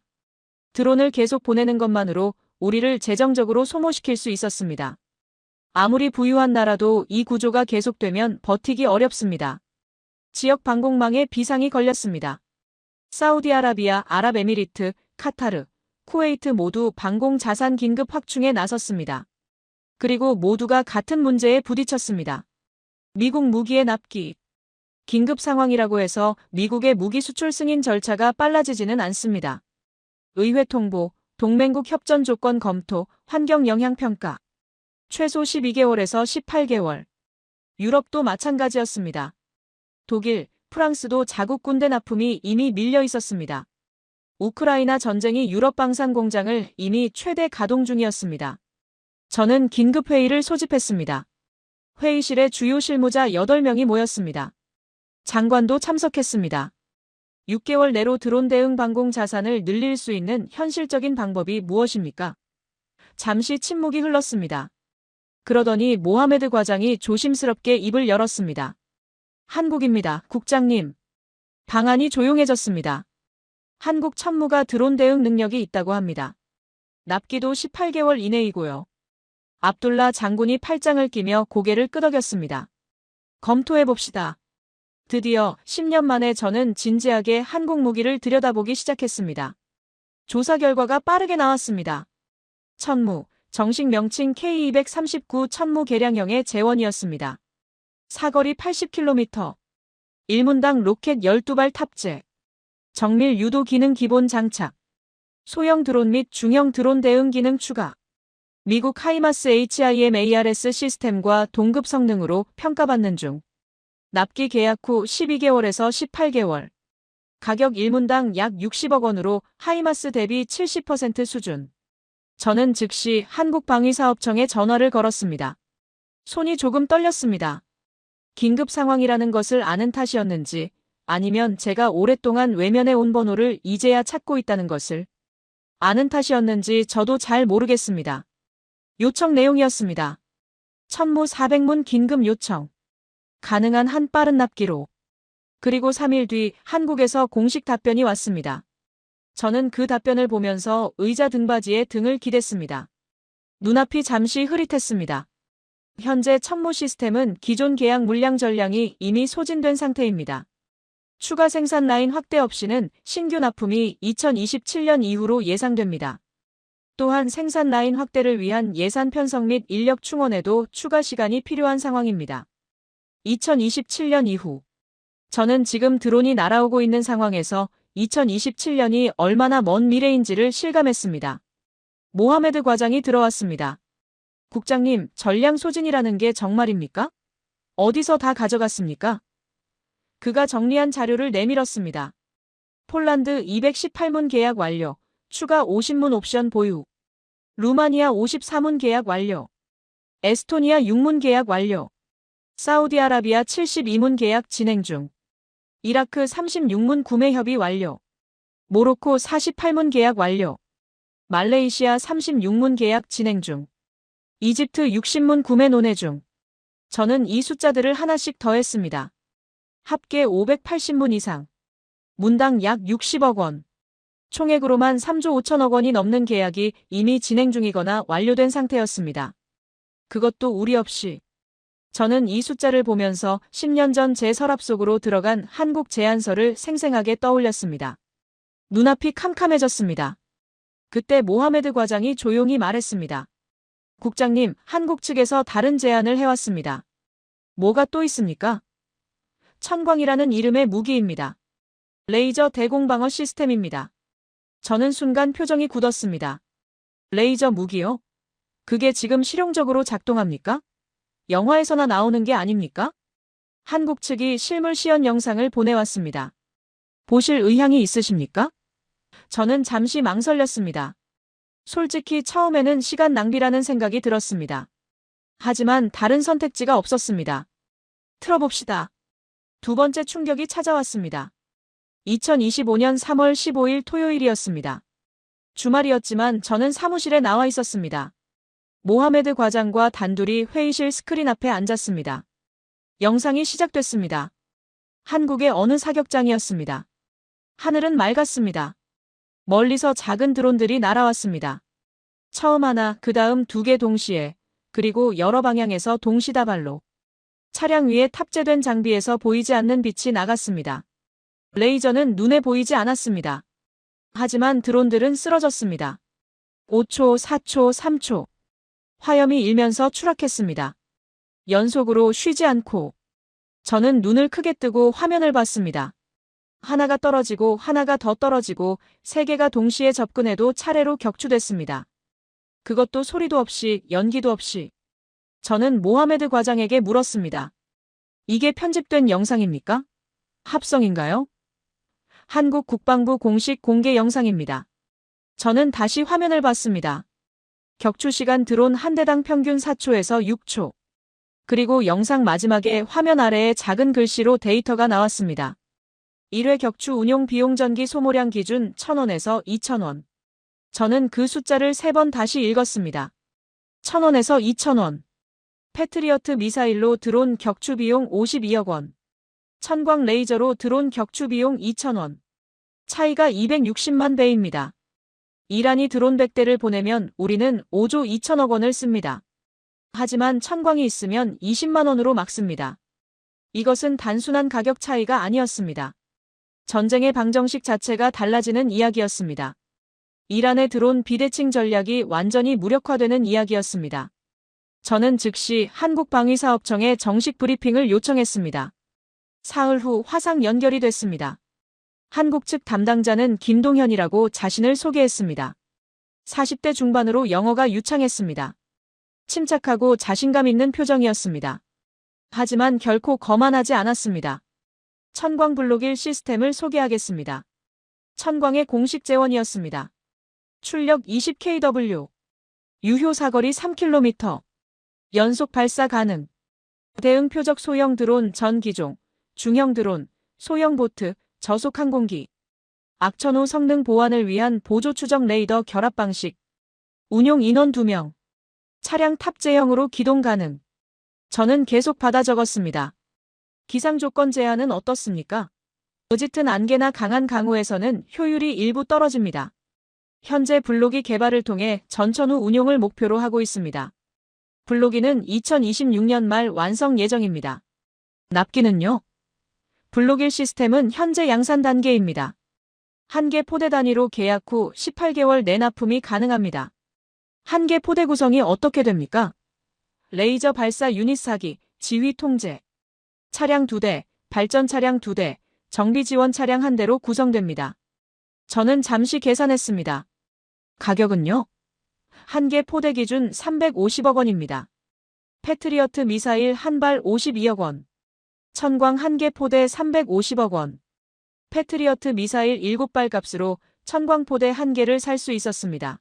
드론을 계속 보내는 것만으로 우리를 재정적으로 소모시킬 수 있었습니다. 아무리 부유한 나라도 이 구조가 계속되면 버티기 어렵습니다. 지역 방공망에 비상이 걸렸습니다. 사우디아라비아, 아랍에미리트, 카타르, 쿠웨이트 모두 방공 자산 긴급 확충에 나섰습니다. 그리고 모두가 같은 문제에 부딪혔습니다. 미국 무기의 납기. 긴급 상황이라고 해서 미국의 무기 수출 승인 절차가 빨라지지는 않습니다. 의회 통보, 동맹국 협전 조건 검토, 환경 영향 평가. 최소 12개월에서 18개월. 유럽도 마찬가지였습니다. 독일, 프랑스도 자국 군대 납품이 이미 밀려 있었습니다. 우크라이나 전쟁이 유럽 방산 공장을 이미 최대 가동 중이었습니다. 저는 긴급 회의를 소집했습니다. 회의실에 주요 실무자 8명이 모였습니다. 장관도 참석했습니다. 6개월 내로 드론 대응 방공 자산을 늘릴 수 있는 현실적인 방법이 무엇입니까? 잠시 침묵이 흘렀습니다. 그러더니 모하메드 과장이 조심스럽게 입을 열었습니다. 한국입니다, 국장님. 방안이 조용해졌습니다. 한국 천무가 드론 대응 능력이 있다고 합니다. 납기도 18개월 이내이고요. 압둘라 장군이 팔짱을 끼며 고개를 끄덕였습니다. 검토해봅시다. 드디어 10년 만에 저는 진지하게 한국 무기를 들여다보기 시작했습니다. 조사 결과가 빠르게 나왔습니다. 천무, 정식 명칭 K239 천무 개량형의 재원이었습니다. 사거리 80km, 1문당 로켓 12발 탑재, 정밀 유도 기능 기본 장착, 소형 드론 및 중형 드론 대응 기능 추가, 미국 하이마스 HIMARS 시스템과 동급 성능으로 평가받는 중. 납기 계약 후 12개월에서 18개월. 가격 1문당 약 60억 원으로 하이마스 대비 70% 수준. 저는 즉시 한국방위사업청에 전화를 걸었습니다. 손이 조금 떨렸습니다. 긴급 상황이라는 것을 아는 탓이었는지 아니면 제가 오랫동안 외면해 온 번호를 이제야 찾고 있다는 것을 아는 탓이었는지 저도 잘 모르겠습니다. 요청 내용이었습니다. 천무 400문 긴급 요청. 가능한 한 빠른 납기로. 그리고 3일 뒤 한국에서 공식 답변이 왔습니다. 저는 그 답변을 보면서 의자 등받이에 등을 기댔습니다. 눈앞이 잠시 흐릿했습니다. 현재 천무 시스템은 기존 계약 물량 전량이 이미 소진된 상태입니다. 추가 생산 라인 확대 없이는 신규 납품이 2027년 이후로 예상됩니다. 또한 생산 라인 확대를 위한 예산 편성 및 인력 충원에도 추가 시간이 필요한 상황입니다. 2027년 이후. 저는 지금 드론이 날아오고 있는 상황에서 2027년이 얼마나 먼 미래인지를 실감했습니다. 모하메드 과장이 들어왔습니다. 국장님, 전량 소진이라는 게 정말입니까? 어디서 다 가져갔습니까? 그가 정리한 자료를 내밀었습니다. 폴란드 218문 계약 완료, 추가 50문 옵션 보유. 루마니아 54문 계약 완료. 에스토니아 6문 계약 완료. 사우디아라비아 72문 계약 진행 중. 이라크 36문 구매 협의 완료. 모로코 48문 계약 완료. 말레이시아 36문 계약 진행 중. 이집트 60문 구매 논의 중. 저는 이 숫자들을 하나씩 더했습니다. 합계 580문 이상. 문당 약 60억 원. 총액으로만 3조 5천억 원이 넘는 계약이 이미 진행 중이거나 완료된 상태였습니다. 그것도 우리 없이. 저는 이 숫자를 보면서 10년 전 제 서랍 속으로 들어간 한국 제안서를 생생하게 떠올렸습니다. 눈앞이 캄캄해졌습니다. 그때 모하메드 과장이 조용히 말했습니다. 국장님, 한국 측에서 다른 제안을 해왔습니다. 뭐가 또 있습니까? 천광이라는 이름의 무기입니다. 레이저 대공방어 시스템입니다. 저는 순간 표정이 굳었습니다. 레이저 무기요? 그게 지금 실용적으로 작동합니까? 영화에서나 나오는 게 아닙니까? 한국 측이 실물 시연 영상을 보내왔습니다. 보실 의향이 있으십니까? 저는 잠시 망설였습니다. 솔직히 처음에는 시간 낭비라는 생각이 들었습니다. 하지만 다른 선택지가 없었습니다. 틀어봅시다. 두 번째 충격이 찾아왔습니다. 2025년 3월 15일 토요일이었습니다. 주말이었지만 저는 사무실에 나와 있었습니다. 모하메드 과장과 단둘이 회의실 스크린 앞에 앉았습니다. 영상이 시작됐습니다. 한국의 어느 사격장이었습니다. 하늘은 맑았습니다. 멀리서 작은 드론들이 날아왔습니다. 처음 하나, 그 다음 2개 동시에, 그리고 여러 방향에서 동시다발로. 차량 위에 탑재된 장비에서 보이지 않는 빛이 나갔습니다. 레이저는 눈에 보이지 않았습니다. 하지만 드론들은 쓰러졌습니다. 5초, 4초, 3초. 화염이 일면서 추락했습니다. 연속으로 쉬지 않고. 저는 눈을 크게 뜨고 화면을 봤습니다. 하나가 떨어지고 하나가 더 떨어지고 3개가 동시에 접근해도 차례로 격추됐습니다. 그것도 소리도 없이, 연기도 없이. 저는 모하메드 과장에게 물었습니다. 이게 편집된 영상입니까? 합성인가요? 한국 국방부 공식 공개 영상입니다. 저는 다시 화면을 봤습니다. 격추 시간 드론 한 대당 평균 4초에서 6초. 그리고 영상 마지막에 화면 아래에 작은 글씨로 데이터가 나왔습니다. 1회 격추 운용 비용 전기 소모량 기준 1,000원에서 2,000원. 저는 그 숫자를 3번 다시 읽었습니다. 1,000원에서 2,000원. 패트리어트 미사일로 드론 격추 비용 52억 원. 천광 레이저로 드론 격추 비용 2,000원. 차이가 260만 배입니다. 이란이 드론 100대를 보내면 우리는 5조 2천억 원을 씁니다. 하지만 천광이 있으면 20만 원으로 막습니다. 이것은 단순한 가격 차이가 아니었습니다. 전쟁의 방정식 자체가 달라지는 이야기였습니다. 이란의 드론 비대칭 전략이 완전히 무력화되는 이야기였습니다. 저는 즉시 한국방위사업청에 정식 브리핑을 요청했습니다. 사흘 후 화상 연결이 됐습니다. 한국 측 담당자는 김동현이라고 자신을 소개했습니다. 40대 중반으로 영어가 유창했습니다. 침착하고 자신감 있는 표정이었습니다. 하지만 결코 거만하지 않았습니다. 천광 블록1 시스템을 소개하겠습니다. 천광의 공식 재원이었습니다. 출력 20kW, 유효 사거리 3km, 연속 발사 가능, 대응 표적 소형 드론 전 기종, 중형 드론, 소형 보트, 저속 항공기, 악천후 성능 보완을 위한 보조 추적 레이더 결합 방식, 운용 인원 2명, 차량 탑재형으로 기동 가능. 저는 계속 받아 적었습니다. 기상 조건 제한은 어떻습니까? 짙은 안개나 강한 강우에서는 효율이 일부 떨어집니다. 현재 블록2 개발을 통해 전천후 운용을 목표로 하고 있습니다. 블록2는 2026년 말 완성 예정입니다. 납기는요? 블록1 시스템은 현재 양산 단계입니다. 한 개 포대 단위로 계약 후 18개월 내 납품이 가능합니다. 한 개 포대 구성이 어떻게 됩니까? 레이저 발사 유닛 사기, 지휘 통제. 차량 2대, 발전 차량 2대, 정비 지원 차량 1대로 구성됩니다. 저는 잠시 계산했습니다. 가격은요? 한 개 포대 기준 350억 원입니다. 패트리어트 미사일 한 발 52억 원. 천광 한 개 포대 350억 원. 패트리어트 미사일 7발 값으로 천광 포대 한 개를 살 수 있었습니다.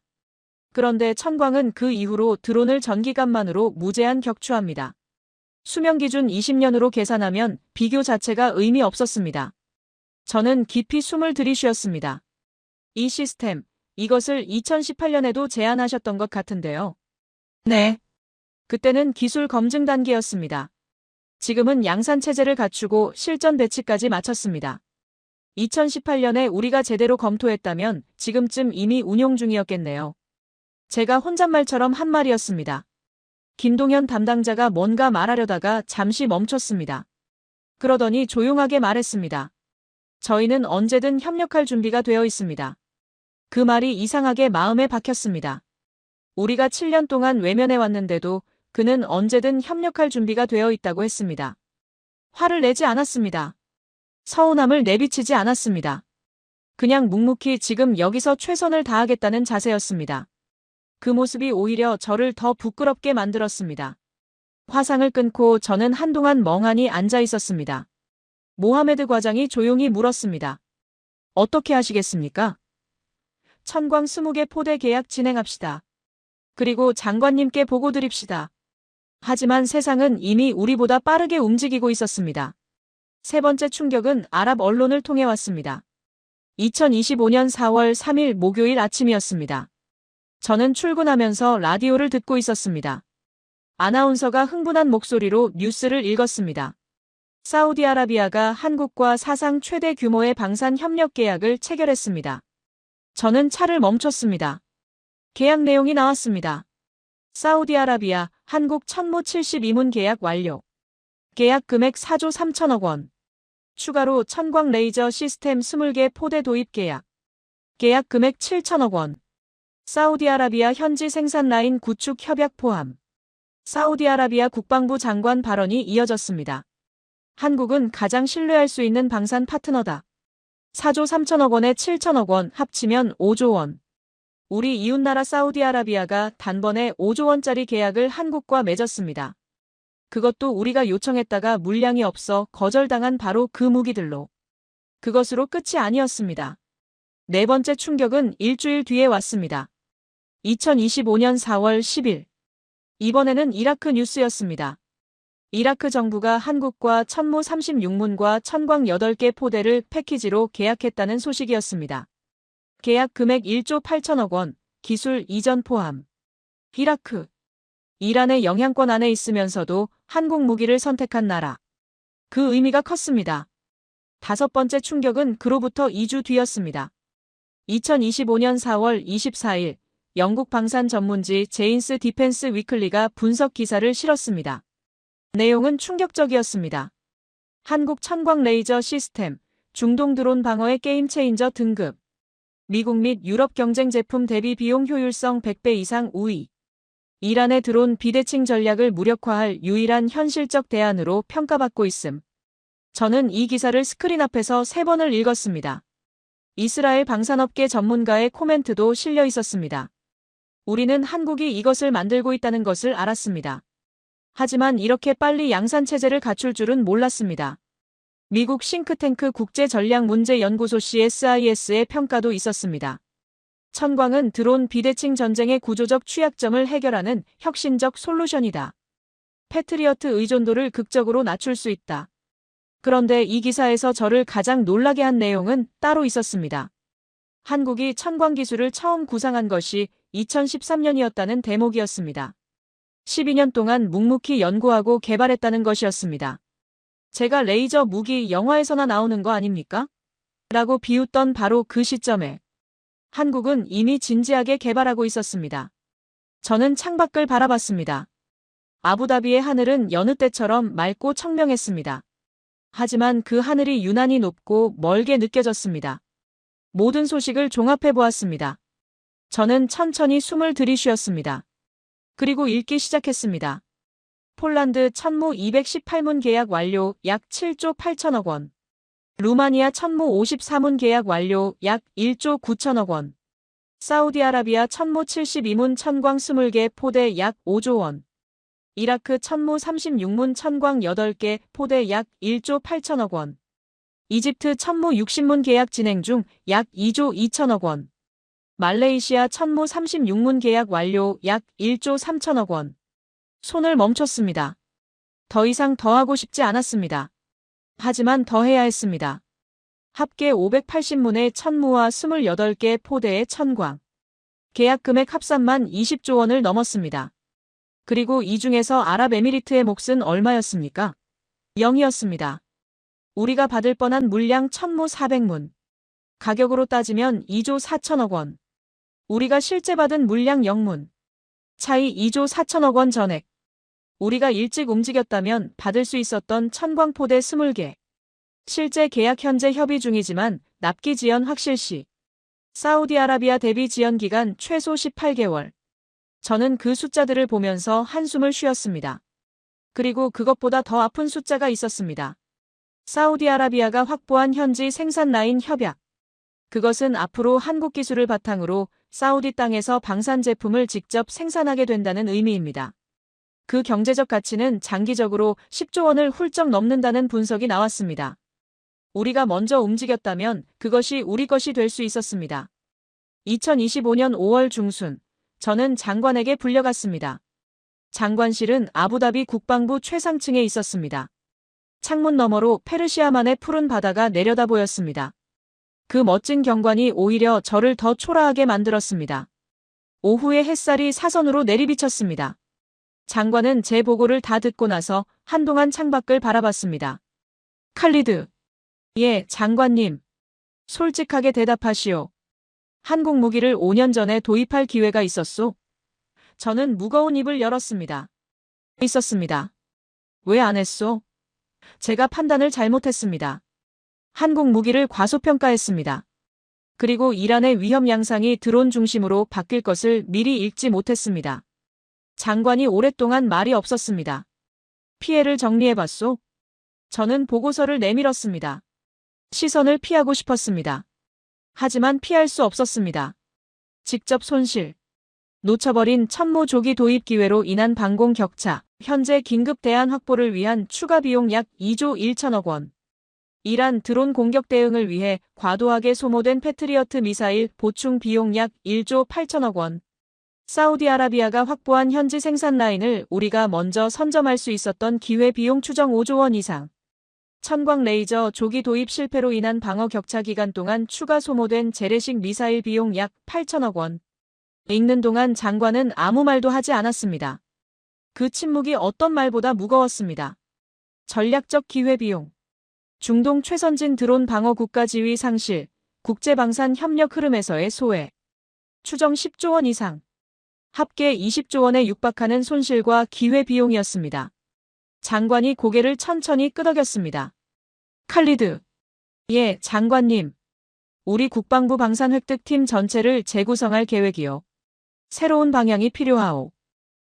그런데 천광은 그 이후로 드론을 전기값만으로 무제한 격추합니다. 수명 기준 20년으로 계산하면 비교 자체가 의미 없었습니다. 저는 깊이 숨을 들이쉬었습니다. 이 시스템, 이것을 2018년에도 제안하셨던 것 같은데요. 네. 그때는 기술 검증 단계였습니다. 지금은 양산 체제를 갖추고 실전 배치까지 마쳤습니다. 2018년에 우리가 제대로 검토했다면 지금쯤 이미 운용 중이었겠네요. 제가 혼잣말처럼 한 말이었습니다. 김동현 담당자가 뭔가 말하려다가 잠시 멈췄습니다. 그러더니 조용하게 말했습니다. 저희는 언제든 협력할 준비가 되어 있습니다. 그 말이 이상하게 마음에 박혔습니다. 우리가 7년 동안 외면해 왔는데도 그는 언제든 협력할 준비가 되어 있다고 했습니다. 화를 내지 않았습니다. 서운함을 내비치지 않았습니다. 그냥 묵묵히 지금 여기서 최선을 다하겠다는 자세였습니다. 그 모습이 오히려 저를 더 부끄럽게 만들었습니다. 화상을 끊고 저는 한동안 멍하니 앉아 있었습니다. 모하메드 과장이 조용히 물었습니다. 어떻게 하시겠습니까? 천광 20개 포대 계약 진행합시다. 그리고 장관님께 보고 드립시다. 하지만 세상은 이미 우리보다 빠르게 움직이고 있었습니다. 세 번째 충격은 아랍 언론을 통해 왔습니다. 2025년 4월 3일 목요일 아침이었습니다. 저는 출근하면서 라디오를 듣고 있었습니다. 아나운서가 흥분한 목소리로 뉴스를 읽었습니다. 사우디아라비아가 한국과 사상 최대 규모의 방산 협력 계약을 체결했습니다. 저는 차를 멈췄습니다. 계약 내용이 나왔습니다. 사우디아라비아, 한국 천무 72문 계약 완료. 계약 금액 4조 3천억 원. 추가로 천광 레이저 시스템 20개 포대 도입 계약. 계약 금액 7천억 원. 사우디아라비아 현지 생산 라인 구축 협약 포함. 사우디아라비아 국방부 장관 발언이 이어졌습니다. 한국은 가장 신뢰할 수 있는 방산 파트너다. 4조 3천억 원에 7천억 원 합치면 5조 원. 우리 이웃나라 사우디아라비아가 단번에 5조 원짜리 계약을 한국과 맺었습니다. 그것도 우리가 요청했다가 물량이 없어 거절당한 바로 그 무기들로. 그것으로 끝이 아니었습니다. 네 번째 충격은 일주일 뒤에 왔습니다. 2025년 4월 10일. 이번에는 이라크 뉴스였습니다. 이라크 정부가 한국과 천무 36문과 천광 8개 포대를 패키지로 계약했다는 소식이었습니다. 계약 금액 1조 8천억 원, 기술 이전 포함. 이라크. 이란의 영향권 안에 있으면서도 한국 무기를 선택한 나라. 그 의미가 컸습니다. 다섯 번째 충격은 그로부터 2주 뒤였습니다. 2025년 4월 24일 영국 방산 전문지 제인스 디펜스 위클리가 분석 기사를 실었습니다. 내용은 충격적이었습니다. 한국 천광 레이저 시스템, 중동 드론 방어의 게임 체인저 등급. 미국 및 유럽 경쟁 제품 대비 비용 효율성 100배 이상 우위. 이란의 드론 비대칭 전략을 무력화할 유일한 현실적 대안으로 평가받고 있음. 저는 이 기사를 스크린 앞에서 3번을 읽었습니다. 이스라엘 방산업계 전문가의 코멘트도 실려 있었습니다. 우리는 한국이 이것을 만들고 있다는 것을 알았습니다. 하지만 이렇게 빨리 양산체제를 갖출 줄은 몰랐습니다. 미국 싱크탱크 국제전략문제연구소 CSIS의 평가도 있었습니다. 천광은 드론 비대칭 전쟁의 구조적 취약점을 해결하는 혁신적 솔루션이다. 패트리어트 의존도를 극적으로 낮출 수 있다. 그런데 이 기사에서 저를 가장 놀라게 한 내용은 따로 있었습니다. 한국이 천광 기술을 처음 구상한 것이 2013년이었다는 대목이었습니다. 12년 동안 묵묵히 연구하고 개발했다는 것이었습니다. 제가 레이저 무기 영화에서나 나오는 거 아닙니까? 라고 비웃던 바로 그 시점에 한국은 이미 진지하게 개발하고 있었습니다. 저는 창밖을 바라봤습니다. 아부다비의 하늘은 여느 때처럼 맑고 청명했습니다. 하지만 그 하늘이 유난히 높고 멀게 느껴졌습니다. 모든 소식을 종합해 보았습니다. 저는 천천히 숨을 들이쉬었습니다. 그리고 읽기 시작했습니다. 폴란드 천무 218문 계약 완료 약 7조 8천억 원. 루마니아 천무 54문 계약 완료 약 1조 9천억 원. 사우디아라비아 천무 72문 천광 20개 포대 약 5조 원. 이라크 천무 36문 천광 8개 포대 약 1조 8천억 원. 이집트 천무 60문 계약 진행 중 약 2조 2천억 원. 말레이시아 천무 36문 계약 완료 약 1조 3천억 원. 손을 멈췄습니다. 더 이상 더 하고 싶지 않았습니다. 하지만 더 해야 했습니다. 합계 580문의 천무와 28개 포대의 천광. 계약 금액 합산만 20조 원을 넘었습니다. 그리고 이 중에서 아랍에미리트의 몫은 얼마였습니까? 0이었습니다. 우리가 받을 뻔한 물량 천무 400문. 가격으로 따지면 2조 4천억 원. 우리가 실제 받은 물량 0문. 차이 2조 4천억 원 전액. 우리가 일찍 움직였다면 받을 수 있었던 천광포대 20개. 실제 계약 현재 협의 중이지만 납기 지연 확실 시. 사우디아라비아 대비 지연 기간 최소 18개월. 저는 그 숫자들을 보면서 한숨을 쉬었습니다. 그리고 그것보다 더 아픈 숫자가 있었습니다. 사우디아라비아가 확보한 현지 생산 라인 협약. 그것은 앞으로 한국 기술을 바탕으로 사우디 땅에서 방산 제품을 직접 생산하게 된다는 의미입니다. 그 경제적 가치는 장기적으로 10조 원을 훌쩍 넘는다는 분석이 나왔습니다. 우리가 먼저 움직였다면 그것이 우리 것이 될 수 있었습니다. 2025년 5월 중순, 저는 장관에게 불려갔습니다. 장관실은 아부다비 국방부 최상층에 있었습니다. 창문 너머로 페르시아만의 푸른 바다가 내려다 보였습니다. 그 멋진 경관이 오히려 저를 더 초라하게 만들었습니다. 오후에 햇살이 사선으로 내리비쳤습니다. 장관은 제 보고를 다 듣고 나서 한동안 창밖을 바라봤습니다. 칼리드. 예, 장관님. 솔직하게 대답하시오. 한국 무기를 5년 전에 도입할 기회가 있었소? 저는 무거운 입을 열었습니다. 있었습니다. 왜 안 했소? 제가 판단을 잘못했습니다. 한국 무기를 과소평가했습니다. 그리고 이란의 위험 양상이 드론 중심으로 바뀔 것을 미리 읽지 못했습니다. 장관이 오랫동안 말이 없었습니다. 피해를 정리해봤소? 저는 보고서를 내밀었습니다. 시선을 피하고 싶었습니다. 하지만 피할 수 없었습니다. 직접 손실. 놓쳐버린 천무 조기 도입 기회로 인한 방공 격차. 현재 긴급 대안 확보를 위한 추가 비용 약 2조 1천억 원. 이란 드론 공격 대응을 위해 과도하게 소모된 패트리어트 미사일 보충 비용 약 1조 8천억 원. 사우디아라비아가 확보한 현지 생산 라인을 우리가 먼저 선점할 수 있었던 기회 비용 추정 5조 원 이상. 천광 레이저 조기 도입 실패로 인한 방어 격차 기간 동안 추가 소모된 재래식 미사일 비용 약 8천억 원. 읽는 동안 장관은 아무 말도 하지 않았습니다. 그 침묵이 어떤 말보다 무거웠습니다. 전략적 기회비용. 중동 최선진 드론 방어 국가지위 상실, 국제방산 협력 흐름에서의 소외. 추정 10조 원 이상. 합계 20조 원에 육박하는 손실과 기회비용이었습니다. 장관이 고개를 천천히 끄덕였습니다. 칼리드. 예, 장관님. 우리 국방부 방산 획득팀 전체를 재구성할 계획이요. 새로운 방향이 필요하오.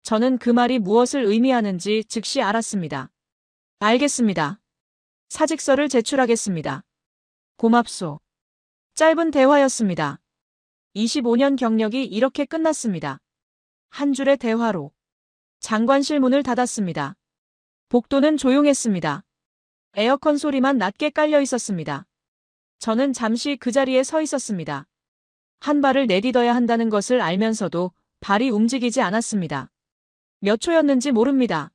저는 그 말이 무엇을 의미하는지 즉시 알았습니다. 알겠습니다. 사직서를 제출하겠습니다. 고맙소. 짧은 대화였습니다. 25년 경력이 이렇게 끝났습니다. 한 줄의 대화로. 장관실 문을 닫았습니다. 복도는 조용했습니다. 에어컨 소리만 낮게 깔려 있었습니다. 저는 잠시 그 자리에 서 있었습니다. 한 발을 내딛어야 한다는 것을 알면서도 발이 움직이지 않았습니다. 몇 초였는지 모릅니다.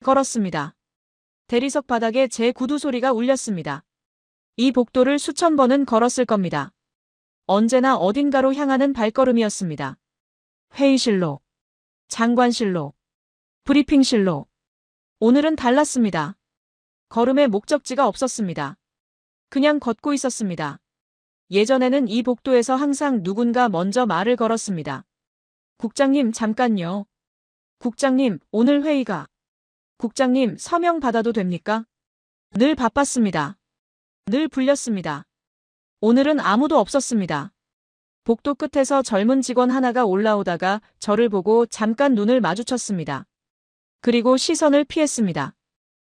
걸었습니다. 대리석 바닥에 제 구두 소리가 울렸습니다. 이 복도를 수천 번은 걸었을 겁니다. 언제나 어딘가로 향하는 발걸음이었습니다. 회의실로, 장관실로, 브리핑실로. 오늘은 달랐습니다. 걸음에 목적지가 없었습니다. 그냥 걷고 있었습니다. 예전에는 이 복도에서 항상 누군가 먼저 말을 걸었습니다. 국장님, 잠깐요. 국장님, 오늘 회의가. 국장님, 서명 받아도 됩니까? 늘 바빴습니다. 늘 불렸습니다. 오늘은 아무도 없었습니다. 복도 끝에서 젊은 직원 하나가 올라오다가 저를 보고 잠깐 눈을 마주쳤습니다. 그리고 시선을 피했습니다.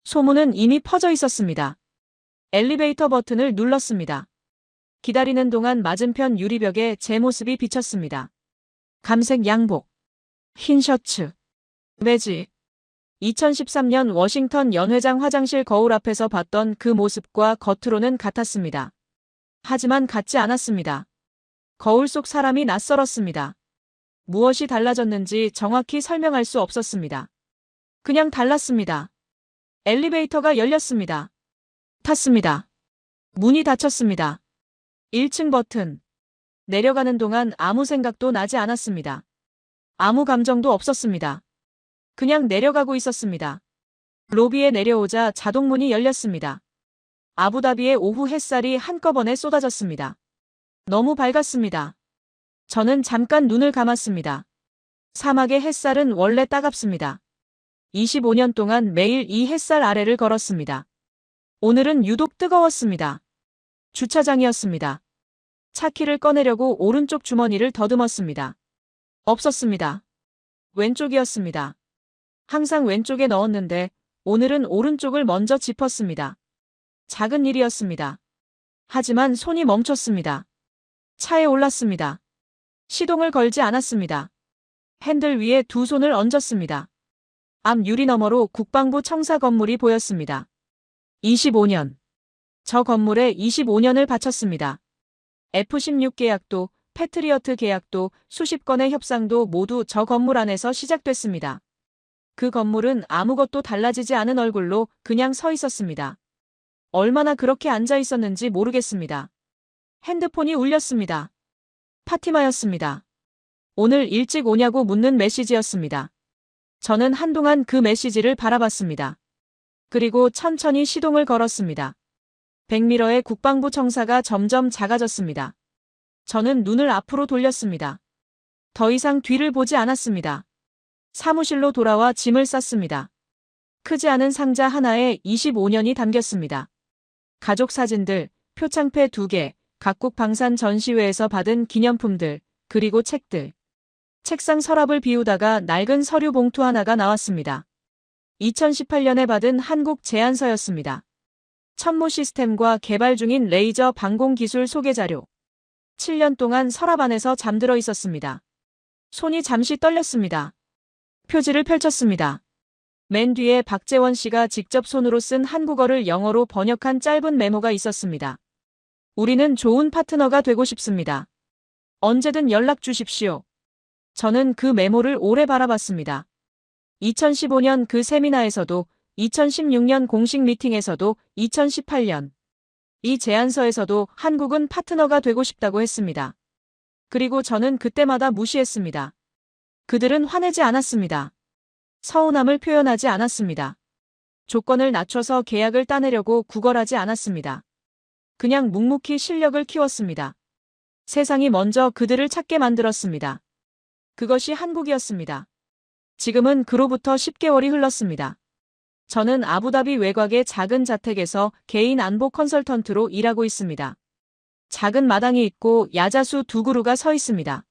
소문은 이미 퍼져 있었습니다. 엘리베이터 버튼을 눌렀습니다. 기다리는 동안 맞은편 유리벽에 제 모습이 비쳤습니다. 감색 양복, 흰 셔츠, 매직. 2013년 워싱턴 연회장 화장실 거울 앞에서 봤던 그 모습과 겉으로는 같았습니다. 하지만 같지 않았습니다. 거울 속 사람이 낯설었습니다. 무엇이 달라졌는지 정확히 설명할 수 없었습니다. 그냥 달랐습니다. 엘리베이터가 열렸습니다. 탔습니다. 문이 닫혔습니다. 1층 버튼. 내려가는 동안 아무 생각도 나지 않았습니다. 아무 감정도 없었습니다. 그냥 내려가고 있었습니다. 로비에 내려오자 자동문이 열렸습니다. 아부다비의 오후 햇살이 한꺼번에 쏟아졌습니다. 너무 밝았습니다. 저는 잠깐 눈을 감았습니다. 사막의 햇살은 원래 따갑습니다. 25년 동안 매일 이 햇살 아래를 걸었습니다. 오늘은 유독 뜨거웠습니다. 주차장이었습니다. 차키를 꺼내려고 오른쪽 주머니를 더듬었습니다. 없었습니다. 왼쪽이었습니다. 항상 왼쪽에 넣었는데 오늘은 오른쪽을 먼저 짚었습니다. 작은 일이었습니다. 하지만 손이 멈췄습니다. 차에 올랐습니다. 시동을 걸지 않았습니다. 핸들 위에 두 손을 얹었습니다. 앞 유리 너머로 국방부 청사 건물이 보였습니다. 25년. 저 건물에 25년을 바쳤습니다. F-16 계약도, 패트리어트 계약도, 수십 건의 협상도 모두 저 건물 안에서 시작됐습니다. 그 건물은 아무것도 달라지지 않은 얼굴로 그냥 서 있었습니다. 얼마나 그렇게 앉아 있었는지 모르겠습니다. 핸드폰이 울렸습니다. 파티마였습니다. 오늘 일찍 오냐고 묻는 메시지였습니다. 저는 한동안 그 메시지를 바라봤습니다. 그리고 천천히 시동을 걸었습니다. 백미러의 국방부 청사가 점점 작아졌습니다. 저는 눈을 앞으로 돌렸습니다. 더 이상 뒤를 보지 않았습니다. 사무실로 돌아와 짐을 쌌습니다. 크지 않은 상자 하나에 25년이 담겼습니다. 가족 사진들, 표창패 2개, 각국 방산 전시회에서 받은 기념품들, 그리고 책들. 책상 서랍을 비우다가 낡은 서류 봉투 하나가 나왔습니다. 2018년에 받은 한국 제안서였습니다. 천무 시스템과 개발 중인 레이저 방공 기술 소개 자료. 7년 동안 서랍 안에서 잠들어 있었습니다. 손이 잠시 떨렸습니다. 표지를 펼쳤습니다. 맨 뒤에 박재원 씨가 직접 손으로 쓴 한국어를 영어로 번역한 짧은 메모가 있었습니다. 우리는 좋은 파트너가 되고 싶습니다. 언제든 연락 주십시오. 저는 그 메모를 오래 바라봤습니다. 2015년 그 세미나에서도 2016년 공식 미팅에서도 2018년 이 제안서에서도 한국은 파트너가 되고 싶다고 했습니다. 그리고 저는 그때마다 무시했습니다. 그들은 화내지 않았습니다. 서운함을 표현하지 않았습니다. 조건을 낮춰서 계약을 따내려고 구걸하지 않았습니다. 그냥 묵묵히 실력을 키웠습니다. 세상이 먼저 그들을 찾게 만들었습니다. 그것이 한국이었습니다. 지금은 그로부터 10개월이 흘렀습니다. 저는 아부다비 외곽의 작은 자택에서 개인 안보 컨설턴트로 일하고 있습니다. 작은 마당이 있고 야자수 2그루가 서 있습니다.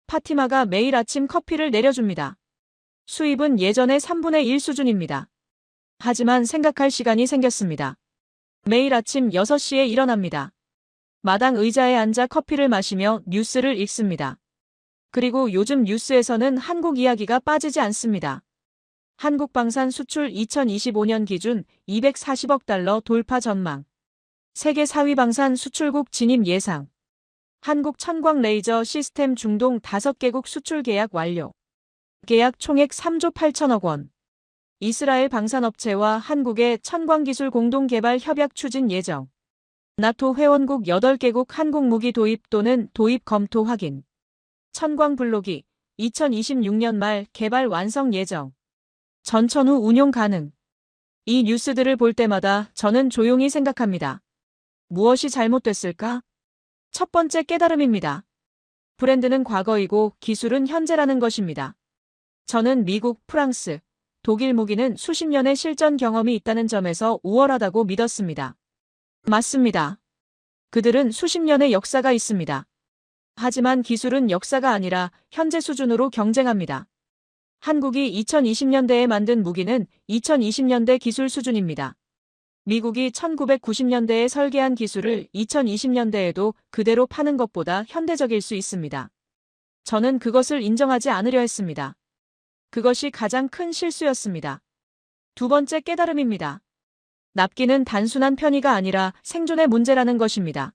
파티마가 매일 아침 커피를 내려줍니다. 수입은 예전의 3분의 1 수준입니다. 하지만 생각할 시간이 생겼습니다. 매일 아침 6시에 일어납니다. 마당 의자에 앉아 커피를 마시며 뉴스를 읽습니다. 그리고 요즘 뉴스에서는 한국 이야기가 빠지지 않습니다. 한국 방산 수출 2025년 기준 240억 달러 돌파 전망. 세계 4위 방산 수출국 진입 예상. 한국 천광 레이저 시스템 중동 5개국 수출 계약 완료. 계약 총액 3조 8천억 원. 이스라엘 방산업체와 한국의 천광기술 공동개발 협약 추진 예정. 나토 회원국 8개국 한국 무기 도입 또는 도입 검토 확인. 천광 블록이 2026년 말 개발 완성 예정. 전천 후 운용 가능. 이 뉴스들을 볼 때마다 저는 조용히 생각합니다. 무엇이 잘못됐을까? 첫 번째 깨달음입니다. 브랜드는 과거이고 기술은 현재라는 것입니다. 저는 미국, 프랑스, 독일 무기는 수십 년의 실전 경험이 있다는 점에서 우월하다고 믿었습니다. 맞습니다. 그들은 수십 년의 역사가 있습니다. 하지만 기술은 역사가 아니라 현재 수준으로 경쟁합니다. 한국이 2020년대에 만든 무기는 2020년대 기술 수준입니다. 미국이 1990년대에 설계한 기술을 2020년대에도 그대로 파는 것보다 현대적일 수 있습니다. 저는 그것을 인정하지 않으려 했습니다. 그것이 가장 큰 실수였습니다. 두 번째 깨달음입니다. 납기는 단순한 편의가 아니라 생존의 문제라는 것입니다.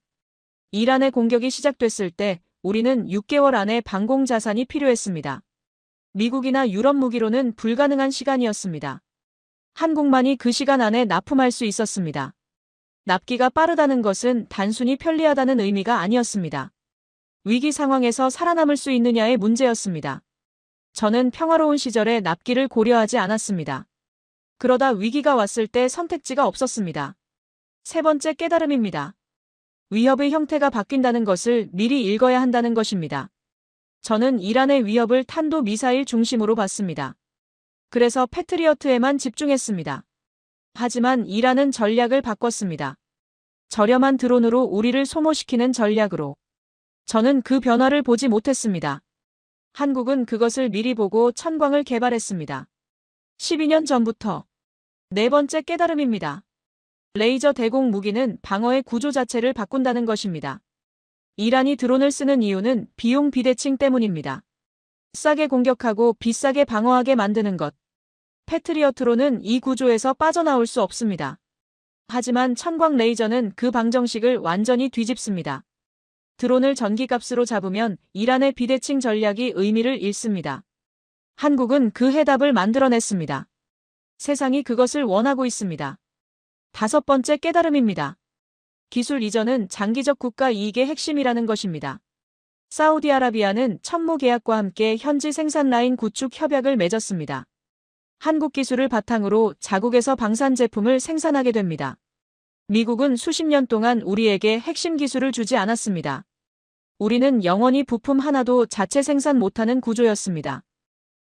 이란의 공격이 시작됐을 때 우리는 6개월 안에 방공 자산이 필요했습니다. 미국이나 유럽 무기로는 불가능한 시간이었습니다. 한국만이 그 시간 안에 납품할 수 있었습니다. 납기가 빠르다는 것은 단순히 편리하다는 의미가 아니었습니다. 위기 상황에서 살아남을 수 있느냐의 문제였습니다. 저는 평화로운 시절에 납기를 고려하지 않았습니다. 그러다 위기가 왔을 때 선택지가 없었습니다. 세 번째 깨달음입니다. 위협의 형태가 바뀐다는 것을 미리 읽어야 한다는 것입니다. 저는 이란의 위협을 탄도 미사일 중심으로 봤습니다. 그래서 패트리어트에만 집중했습니다. 하지만 이란은 전략을 바꿨습니다. 저렴한 드론으로 우리를 소모시키는 전략으로. 저는 그 변화를 보지 못했습니다. 한국은 그것을 미리 보고 천광을 개발했습니다. 12년 전부터. 네 번째 깨달음입니다. 레이저 대공 무기는 방어의 구조 자체를 바꾼다는 것입니다. 이란이 드론을 쓰는 이유는 비용 비대칭 때문입니다. 싸게 공격하고 비싸게 방어하게 만드는 것. 패트리어트로는 이 구조에서 빠져나올 수 없습니다. 하지만 천광 레이저는 그 방정식을 완전히 뒤집습니다. 드론을 전기값으로 잡으면 이란의 비대칭 전략이 의미를 잃습니다. 한국은 그 해답을 만들어냈습니다. 세상이 그것을 원하고 있습니다. 다섯 번째 깨달음입니다. 기술 이전은 장기적 국가 이익의 핵심이라는 것입니다. 사우디아라비아는 천무 계약과 함께 현지 생산 라인 구축 협약을 맺었습니다. 한국 기술을 바탕으로 자국에서 방산 제품을 생산하게 됩니다. 미국은 수십 년 동안 우리에게 핵심 기술을 주지 않았습니다. 우리는 영원히 부품 하나도 자체 생산 못하는 구조였습니다.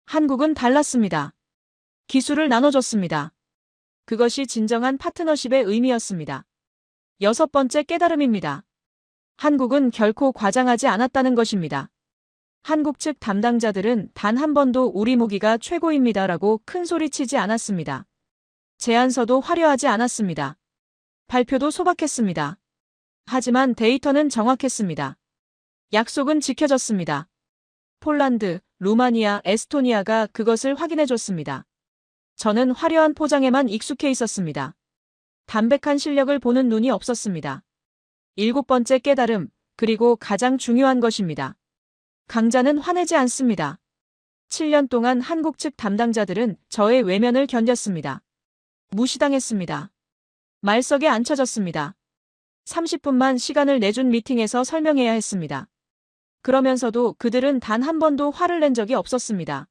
한국은 달랐습니다. 기술을 나눠줬습니다. 그것이 진정한 파트너십의 의미였습니다. 여섯 번째 깨달음입니다. 한국은 결코 과장하지 않았다는 것입니다. 한국 측 담당자들은 단 한 번도 우리 무기가 최고입니다라고 큰 소리치지 않았습니다. 제안서도 화려하지 않았습니다. 발표도 소박했습니다. 하지만 데이터는 정확했습니다. 약속은 지켜졌습니다. 폴란드, 루마니아, 에스토니아가 그것을 확인해줬습니다. 저는 화려한 포장에만 익숙해 있었습니다. 담백한 실력을 보는 눈이 없었습니다. 일곱 번째 깨달음, 그리고 가장 중요한 것입니다. 강자는 화내지 않습니다. 7년 동안 한국 측 담당자들은 저의 외면을 견뎠습니다. 무시당했습니다. 말석에 앉혀졌습니다. 30분만 시간을 내준 미팅에서 설명해야 했습니다. 그러면서도 그들은 단 한 번도 화를 낸 적이 없었습니다.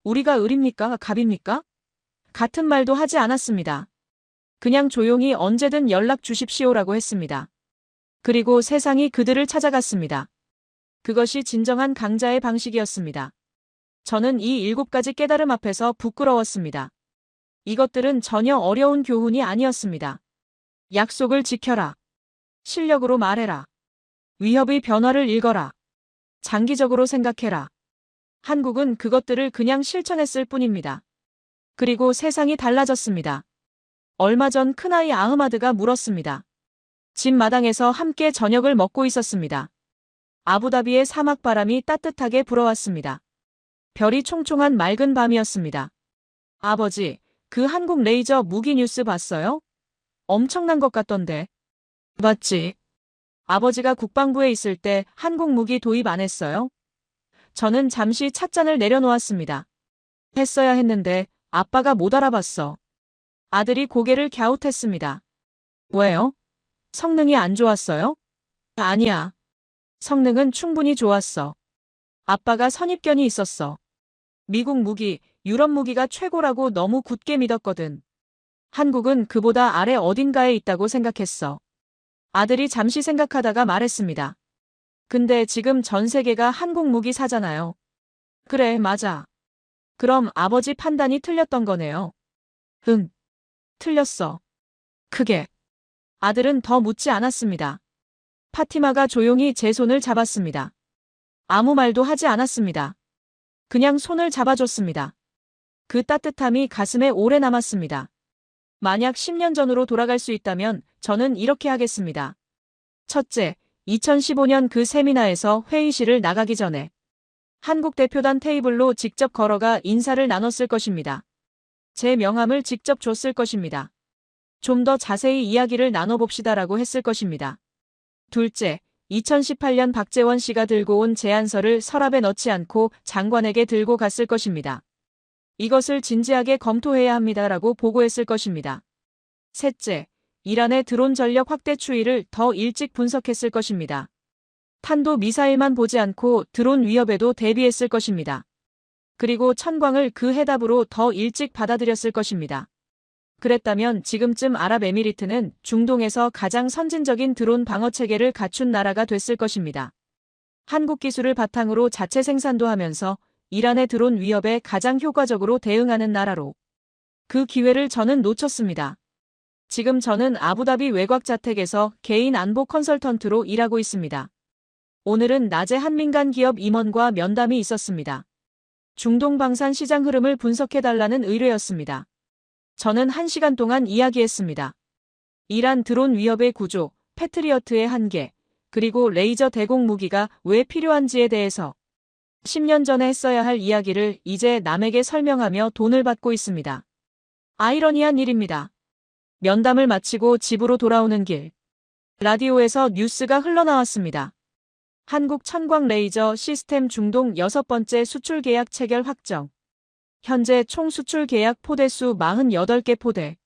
우리가 을입니까? 갑입니까? 같은 말도 하지 않았습니다. 그냥 조용히 언제든 연락 주십시오라고 했습니다. 그리고 세상이 그들을 찾아갔습니다. 그것이 진정한 강자의 방식이었습니다. 저는 이 7가지 깨달음 앞에서 부끄러웠습니다. 이것들은 전혀 어려운 교훈이 아니었습니다. 약속을 지켜라. 실력으로 말해라. 위협의 변화를 읽어라. 장기적으로 생각해라. 한국은 그것들을 그냥 실천했을 뿐입니다. 그리고 세상이 달라졌습니다. 얼마 전 큰아이 아흐마드가 물었습니다. 집 마당에서 함께 저녁을 먹고 있었습니다. 아부다비의 사막바람이 따뜻하게 불어왔습니다. 별이 총총한 맑은 밤이었습니다. 아버지, 그 한국 레이저 무기 뉴스 봤어요? 엄청난 것 같던데. 봤지? 아버지가 국방부에 있을 때 한국 무기 도입 안 했어요? 저는 잠시 찻잔을 내려놓았습니다. 했어야 했는데 아빠가 못 알아봤어. 아들이 고개를 갸웃했습니다. 왜요? 성능이 안 좋았어요? 아니야. 성능은 충분히 좋았어. 아빠가 선입견이 있었어. 미국 무기, 유럽 무기가 최고라고 너무 굳게 믿었거든. 한국은 그보다 아래 어딘가에 있다고 생각했어. 아들이 잠시 생각하다가 말했습니다. 근데 지금 전 세계가 한국 무기 사잖아요. 그래, 맞아. 그럼 아버지 판단이 틀렸던 거네요. 응. 틀렸어. 크게. 아들은 더 묻지 않았습니다. 파티마가 조용히 제 손을 잡았습니다. 아무 말도 하지 않았습니다. 그냥 손을 잡아줬습니다. 그 따뜻함이 가슴에 오래 남았습니다. 만약 10년 전으로 돌아갈 수 있다면 저는 이렇게 하겠습니다. 첫째, 2015년 그 세미나에서 회의실을 나가기 전에 한국 대표단 테이블로 직접 걸어가 인사를 나눴을 것입니다. 제 명함을 직접 줬을 것입니다. 좀 더 자세히 이야기를 나눠봅시다라고 했을 것입니다. 둘째, 2018년 박재원 씨가 들고 온 제안서를 서랍에 넣지 않고 장관에게 들고 갔을 것입니다. 이것을 진지하게 검토해야 합니다라고 보고했을 것입니다. 셋째, 이란의 드론 전력 확대 추이를 더 일찍 분석했을 것입니다. 탄도 미사일만 보지 않고 드론 위협에도 대비했을 것입니다. 그리고 천광을 그 해답으로 더 일찍 받아들였을 것입니다. 그랬다면 지금쯤 아랍에미리트는 중동에서 가장 선진적인 드론 방어 체계를 갖춘 나라가 됐을 것입니다. 한국 기술을 바탕으로 자체 생산도 하면서 이란의 드론 위협에 가장 효과적으로 대응하는 나라로. 그 기회를 저는 놓쳤습니다. 지금 저는 아부다비 외곽자택에서 개인 안보 컨설턴트로 일하고 있습니다. 오늘은 낮에 한 민간 기업 임원과 면담이 있었습니다. 중동 방산 시장 흐름을 분석해달라는 의뢰였습니다. 저는 1시간 동안 이야기했습니다. 이란 드론 위협의 구조, 패트리어트의 한계, 그리고 레이저 대공 무기가 왜 필요한지에 대해서 10년 전에 했어야 할 이야기를 이제 남에게 설명하며 돈을 받고 있습니다. 아이러니한 일입니다. 면담을 마치고 집으로 돌아오는 길. 라디오에서 뉴스가 흘러나왔습니다. 한국 천광 레이저 시스템 중동 6번째 수출 계약 체결 확정. 현재 총 수출 계약 포대수 48개 포대.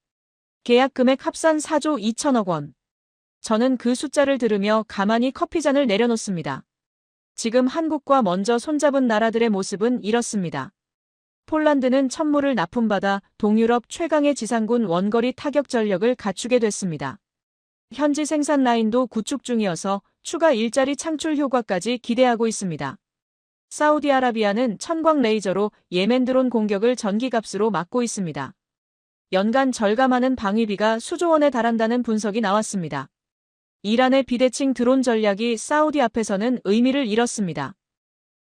계약 금액 합산 4조 2천억 원. 저는 그 숫자를 들으며 가만히 커피잔을 내려놓습니다. 지금 한국과 먼저 손잡은 나라들의 모습은 이렇습니다. 폴란드는 천물을 납품받아 동유럽 최강의 지상군 원거리 타격 전력을 갖추게 됐습니다. 현지 생산 라인도 구축 중이어서 추가 일자리 창출 효과까지 기대하고 있습니다. 사우디아라비아는 천광 레이저로 예멘 드론 공격을 전기값으로 막고 있습니다. 연간 절감하는 방위비가 수조 원에 달한다는 분석이 나왔습니다. 이란의 비대칭 드론 전략이 사우디 앞에서는 의미를 잃었습니다.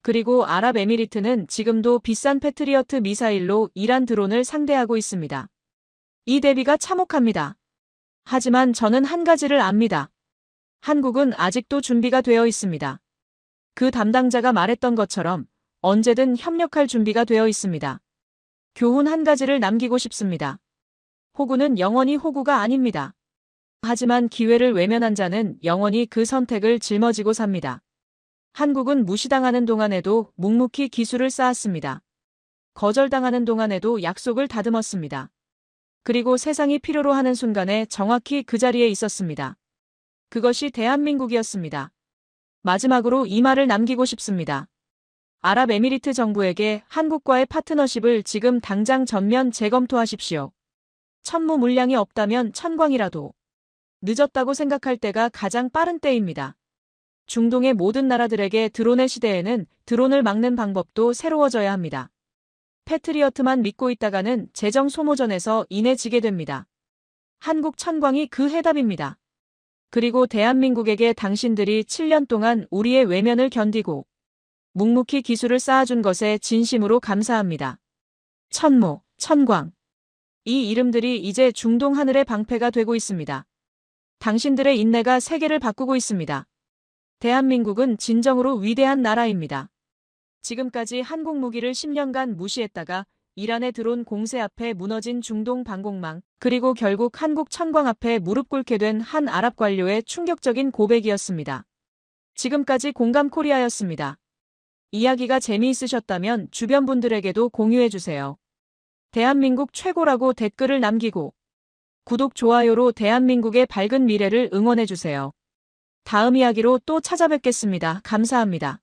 그리고 아랍에미리트는 지금도 비싼 패트리어트 미사일로 이란 드론을 상대하고 있습니다. 이 대비가 참혹합니다. 하지만 저는 한 가지를 압니다. 한국은 아직도 준비가 되어 있습니다. 그 담당자가 말했던 것처럼 언제든 협력할 준비가 되어 있습니다. 교훈 한 가지를 남기고 싶습니다. 호구는 영원히 호구가 아닙니다. 하지만 기회를 외면한 자는 영원히 그 선택을 짊어지고 삽니다. 한국은 무시당하는 동안에도 묵묵히 기술을 쌓았습니다. 거절당하는 동안에도 약속을 다듬었습니다. 그리고 세상이 필요로 하는 순간에 정확히 그 자리에 있었습니다. 그것이 대한민국이었습니다. 마지막으로 이 말을 남기고 싶습니다. 아랍에미리트 정부에게 한국과의 파트너십을 지금 당장 전면 재검토하십시오. 천무 물량이 없다면 천광이라도. 늦었다고 생각할 때가 가장 빠른 때입니다. 중동의 모든 나라들에게 드론의 시대에는 드론을 막는 방법도 새로워져야 합니다. 패트리어트만 믿고 있다가는 재정 소모전에서 이내 지게 됩니다. 한국 천광이 그 해답입니다. 그리고 대한민국에게 당신들이 7년 동안 우리의 외면을 견디고 묵묵히 기술을 쌓아준 것에 진심으로 감사합니다. 천모, 천광. 이 이름들이 이제 중동 하늘의 방패가 되고 있습니다. 당신들의 인내가 세계를 바꾸고 있습니다. 대한민국은 진정으로 위대한 나라입니다. 지금까지 한국 무기를 10년간 무시했다가 이란의 드론 공세 앞에 무너진 중동 방공망, 그리고 결국 한국 천광 앞에 무릎 꿇게 된 한 아랍 관료의 충격적인 고백이었습니다. 지금까지 공감 코리아였습니다. 이야기가 재미있으셨다면 주변 분들에게도 공유해주세요. 대한민국 최고라고 댓글을 남기고 구독, 좋아요로 대한민국의 밝은 미래를 응원해주세요. 다음 이야기로 또 찾아뵙겠습니다. 감사합니다.